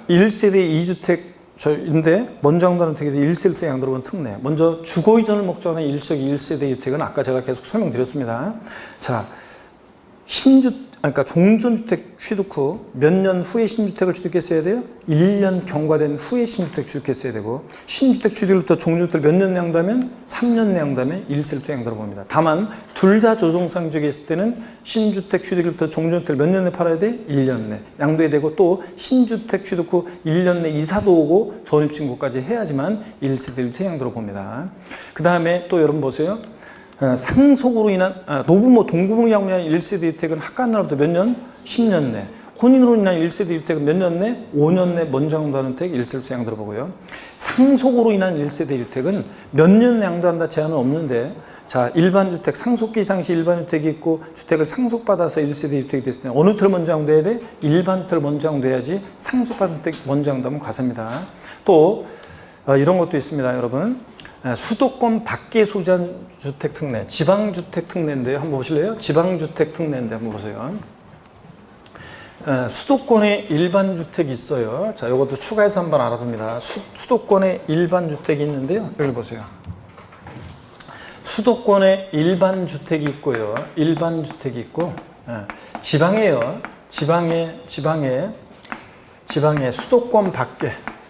1세대 2주택인데 먼저 양도하는 주택에 1세대 양도로 보면 특례. 먼저 주거 이전을 목적으로 하는 1세대 주택은 아까 제가 계속 설명드렸습니다. 자 그러니까 종전주택 취득 후 몇 년 후에 신주택을 취득했어야 돼요? 1년 경과된 후에 신주택 취득했어야 되고 신주택 취득부터 종전주택을 몇 년 양도하면 3년 내 양도하면 1세대 양도로 봅니다. 다만 둘 다 조정상적에 있을 때는 신주택 취득부터 종전주택을 몇 년 내 팔아야 돼? 1년 내 양도해야 되고 또 신주택 취득 후 1년 내 이사도 오고 전입신고까지 해야지만 1세대 1주택 양도로 봅니다. 그 다음에 또 여러분 보세요. 상속으로 인한 노부모 동거동의로 인한 1세대 주택은 학관날로부터 몇 년? 10년 내. 혼인으로 인한 1세대 주택은 몇 년 내? 5년 내 먼저 양도하는 주택 1세대 양도로 보고요. 상속으로 인한 1세대 주택은 몇 년 내 양도한다 제한은 없는데 자 일반주택 상속기 당시 일반주택이 있고 주택을 상속받아서 1세대 주택이 됐을 때 어느 주택을 먼저 양도해야 돼? 일반주택을 먼저 양도해야지 상속받은 주택 먼저 양도하면 과세입니다. 또 이런 것도 있습니다 여러분. 수도권 밖에 소지한 주택 특례, 지방주택 특례인데요. 한번 보실래요? 지방주택 특례인데 한번 보세요. 수도권에 일반주택이 있어요. 자, 이것도 추가해서 한번 알아둡니다. 수도권에 일반주택이 있는데요. 여기 보세요. 수도권에 일반주택이 있고요. 일반주택이 있고, 지방에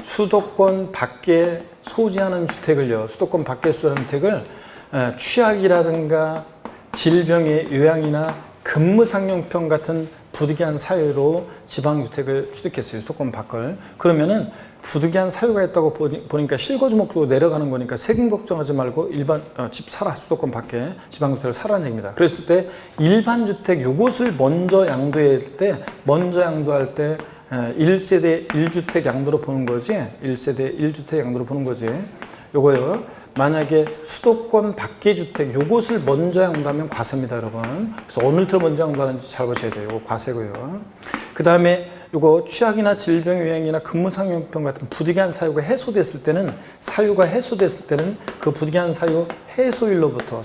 수도권 밖에 소지하는 주택을요. 수도권 밖에 소지하는 주택을 취약이라든가 질병의 요양이나 근무상용병 같은 부득이한 사유로 지방주택을 취득했어요. 수도권 밖을. 그러면은 부득이한 사유가 있다고 보니까 실거주 목적으로 내려가는 거니까 세금 걱정하지 말고 일반 집 사라. 수도권 밖에 지방주택을 사라는 얘기입니다. 그랬을 때 일반주택 요것을 먼저 양도할 때 1세대 1주택 양도로 보는 거지. 1세대 1주택 양도로 보는 거지. 요거요. 만약에 수도권 밖의 주택 요것을 먼저 양도하면 과세입니다, 여러분. 그래서 어느 를 먼저 양도하는지 잘 보셔야 돼요. 요거 과세고요. 그 다음에 요거 취약이나 질병 유행이나 근무상용병 같은 부득이한 사유가 해소됐을 때는 그 부득이한 사유 해소일로부터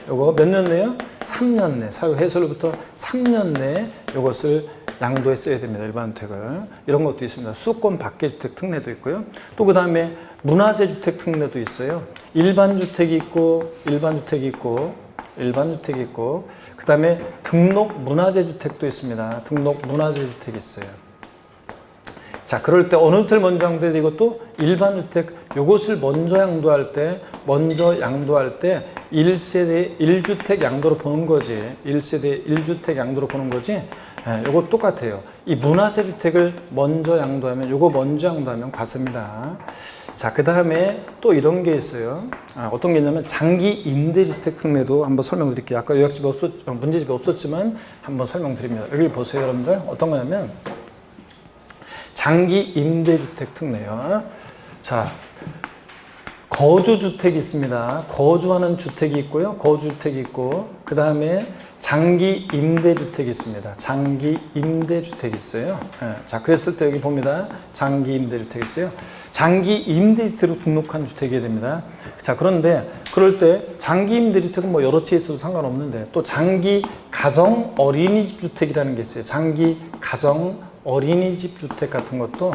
요거 몇 년 내요? 3년 내. 사유 해소일로부터 3년 내에 요것을 양도했어야 됩니다. 일반주택을. 이런 것도 있습니다. 수도권 밖의 주택 특례도 있고요. 또 그 다음에 문화재 주택 특례도 있어요. 일반주택이 있고 그 다음에 등록 문화재 주택도 있습니다. 등록 문화재 주택이 있어요. 자, 그럴 때 어느 주택을 먼저 양도해야 돼? 이것도 일반주택 요것을 먼저 양도할 때 1세대 1주택 양도로 보는 거지. 1세대 1주택 양도로 보는 거지. 요거 똑같아요. 이 문화재 주택을 먼저 양도하면 과세입니다. 자, 그 다음에 또 이런 게 있어요. 어떤 게 있냐면 장기 임대주택 특례도 한번 설명드릴게요. 아까 요약집이 문제집이 없었지만 한번 설명드립니다. 여기 보세요, 여러분들. 어떤 거냐면 장기 임대주택 특례요. 자, 거주주택이 있습니다. 거주하는 주택이 있고요. 거주주택이 있고, 그 다음에 장기 임대주택이 있습니다. 장기 임대주택이 있어요. 자, 그랬을 때 여기 봅니다. 장기 임대주택이 있어요. 장기 임대주택으로 등록한 주택이 됩니다. 자, 그런데 그럴 때 장기 임대주택은 뭐 여러 채 있어도 상관없는데 또 장기 가정 어린이집 주택이라는 게 있어요. 장기 가정 어린이집 주택 같은 것도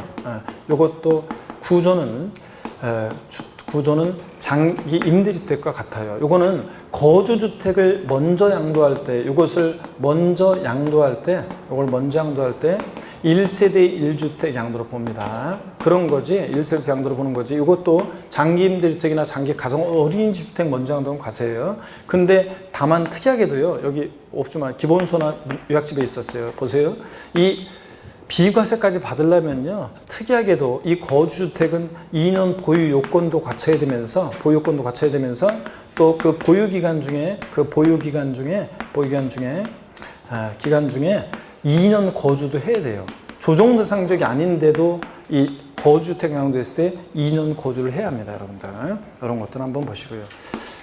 요것도 구조는 장기 임대주택과 같아요. 요거는 거주주택을 먼저 양도할 때, 요것을 먼저 양도할 때, 요걸 먼저 양도할 때 1세대 1주택 양도로 봅니다. 그런 거지. 1세대 양도로 보는 거지. 이것도 장기 임대주택이나 장기 가정 어린이집 주택 먼저 양도는 과세예요. 근데 다만 특이하게도요. 여기 없지만 기본소나 요약집에 있었어요. 보세요. 이 비과세까지 받으려면요, 특이하게도 이 거주주택은 2년 보유 요건도 갖춰야 되면서, 또 그 보유기간 중에 2년 거주도 해야 돼요. 조정 대상지역이 아닌데도 이 거주주택 양도했을 때 2년 거주를 해야 합니다, 여러분들. 이런 것들 한번 보시고요.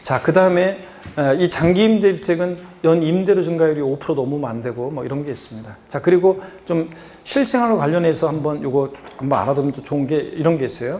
자, 그 다음에 이 장기 임대주택은 연 임대료 증가율이 5% 넘으면 안 되고 뭐 이런 게 있습니다. 자, 그리고 좀 실생활과 관련해서 요거 한번 알아두면 또 좋은 게 이런 게 있어요.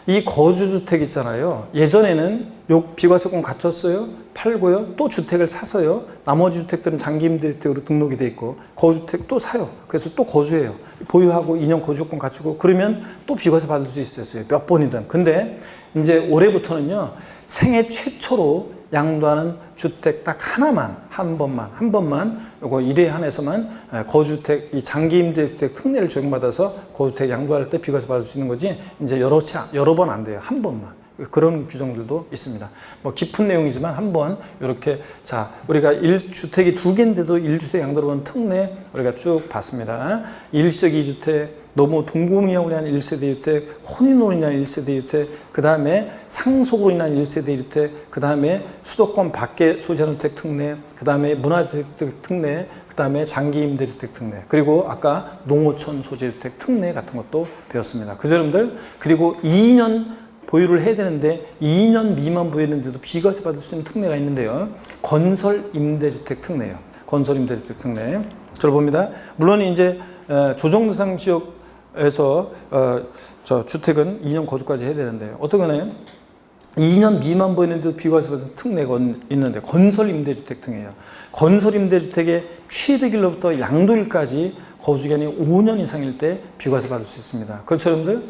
이 거주주택 있잖아요. 예전에는 요 비과세권 갖췄어요. 팔고요. 또 주택을 사서요. 나머지 주택들은 장기 임대주택으로 등록이 돼 있고 거주주택 또 사요. 그래서 또 거주해요. 보유하고 2년 거주권 갖추고 그러면 또 비과세 받을 수 있었어요. 몇 번이든. 근데 이제 올해부터는요. 생애 최초로 양도하는 주택 딱 하나만, 한 번만, 요거 1회 한해서만 거주주택, 이 장기 임대주택 특례를 적용받아서 거주주택 양도할 때 비과세 받을 수 있는 거지, 이제 여러 번 안 돼요. 한 번만. 그런 규정들도 있습니다. 뭐 깊은 내용이지만 한번 이렇게, 자, 우리가 1주택이 2개인데도 1주택 양도로 보는 특례 우리가 쭉 봤습니다. 일시적 2주택, 너무 동공이하고 인한 1세대 주택, 혼인으로 인한 1세대 주택, 그 다음에 상속으로 인한 1세대 주택, 그 다음에 수도권 밖에 소지하는 주택 특례, 그 다음에 문화주택 특례, 그 다음에 장기 임대주택 특례, 그리고 아까 농어촌 소재주택 특례 같은 것도 배웠습니다. 그래서 여러분들, 그리고 2년 보유를 해야 되는데 2년 미만 보유했는데도 비과세 받을 수 있는 특례가 있는데요. 건설 임대주택 특례예요. 건설 임대주택 특례. 저를 봅니다. 물론 이제 조정 대상 지역에서 저 주택은 2년 거주까지 해야 되는데요. 어떤 거는 2년 미만 보이는데도 비과세 받은 특례가 있는데 건설 임대주택 특례예요. 건설 임대주택의 취득일로부터 양도일까지 거주기간이 5년 이상일 때 비과세 받을 수 있습니다. 그렇죠, 여러분들?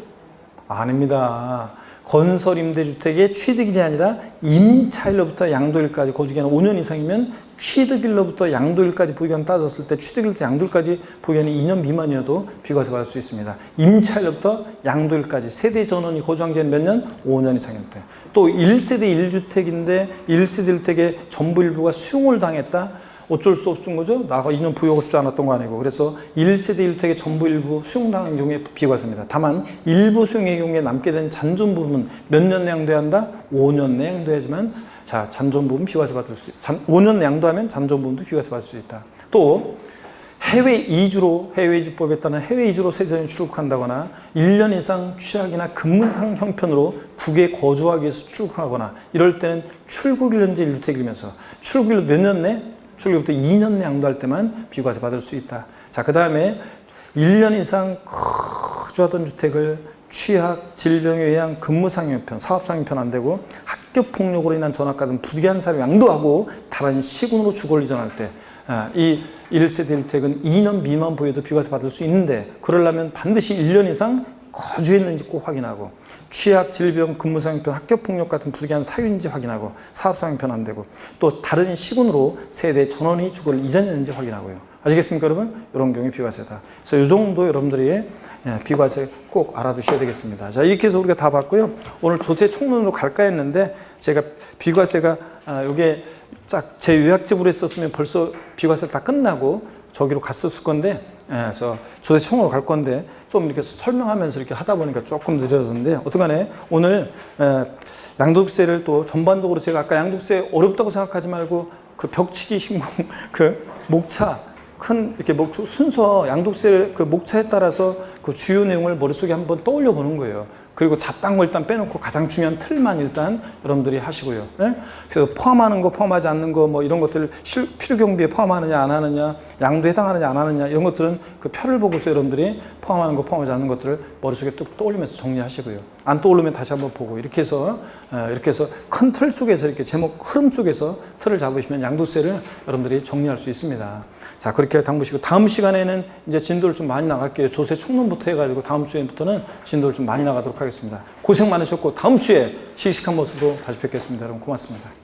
아닙니다. 건설 임대주택의 취득일이 아니라 임차일로부터 양도일까지 거주기간 5년 이상이면 취득일로부터 양도일까지 보유기간 따졌을 때 취득일부터 양도일까지 보유기간이 2년 미만이어도 비과세 받을 수 있습니다. 임차일로부터 양도일까지 세대 전원이 거주한 기간 몇 년? 5년 이상일 때. 또 1세대 1주택인데 1세대 1주택의 전부 일부가 수용을 당했다. 어쩔 수 없는 거죠. 나가 2년 부여하고 싶지 않았던 거 아니고. 그래서 1세대 1주택의 전부 일부 수용당한 경우에 비과세입니다. 다만 일부 수용의 경우에 남게 된 잔존 부분은 몇 년 내에 양도해야 한다? 5년 내에 양도해야지만, 자, 잔존 부분 비과세 받을 수 있다. 5년 내에 양도하면 잔존 부분도 비과세 받을 수 있다. 또 해외 이주법에 따른 해외 이주로 세전에 출국한다거나 1년 이상 취약이나 근무상 형편으로 국외에 거주하기 위해서 출국하거나 이럴 때는 출국일년제 1주택이면서 출국일 몇 년 내? 출국부터 2년 내 양도할 때만 비과세 받을 수 있다. 자, 그 다음에 1년 이상 거주하던 주택을 취약, 질병에 의한 근무상 형편, 사업상 형편 안 되고 학교 폭력으로 인한 전학가 등 부귀한 사람 양도하고 다른 시군으로 주거를 이전할 때, 이 1세대 1주택은 2년 미만 보유도 비과세 받을 수 있는데, 그러려면 반드시 1년 이상 거주했는지 꼭 확인하고, 취약, 질병, 근무상 형편, 학교폭력 같은 부득이한 사유인지 확인하고, 사업상 형편 안 되고, 또 다른 시군으로 세대 전원이 주거를 이전했는지 확인하고요. 아시겠습니까, 여러분? 이런 경우에 비과세다. 그래서 이 정도 여러분들이 비과세 꼭 알아두셔야 되겠습니다. 자, 이렇게 해서 우리가 다 봤고요. 오늘 조세 총론으로 갈까 했는데, 제가 비과세가 이게 딱 제 요약집으로 했었으면 벌써 비과세 다 끝나고 저기로 갔었을 건데, 그래서 조세 총으로 갈 건데 좀 이렇게 설명하면서 이렇게 하다 보니까 조금 늦어졌는데 어떡하네. 오늘 양도세를 또 전반적으로 제가 아까 양도세 어렵다고 생각하지 말고 그 벽치기 신공 그 목차 큰 이렇게 순서 양도세 그 목차에 따라서 그 주요 내용을 머릿속에 한번 떠올려 보는 거예요. 그리고 잡다한 거 일단 빼놓고 가장 중요한 틀만 일단 여러분들이 하시고요. 네? 그래서 포함하는 거, 포함하지 않는 거, 뭐 이런 것들을 필요 경비에 포함하느냐, 안 하느냐, 양도 해당하느냐, 안 하느냐, 이런 것들은 그 표를 보고서 여러분들이 포함하는 거, 포함하지 않는 것들을 머릿속에 또 떠올리면서 정리하시고요. 안 떠오르면 다시 한번 보고 이렇게 해서 큰 틀 속에서 이렇게 제목 흐름 속에서 틀을 잡으시면 양도세를 여러분들이 정리할 수 있습니다. 자, 그렇게 당부시고 다음 시간에는 이제 진도를 좀 많이 나갈게요. 조세 총론부터 해가지고 다음 주에부터는 진도를 좀 많이 나가도록 하겠습니다. 고생 많으셨고 다음 주에 씩씩한 모습으로 다시 뵙겠습니다. 여러분 고맙습니다.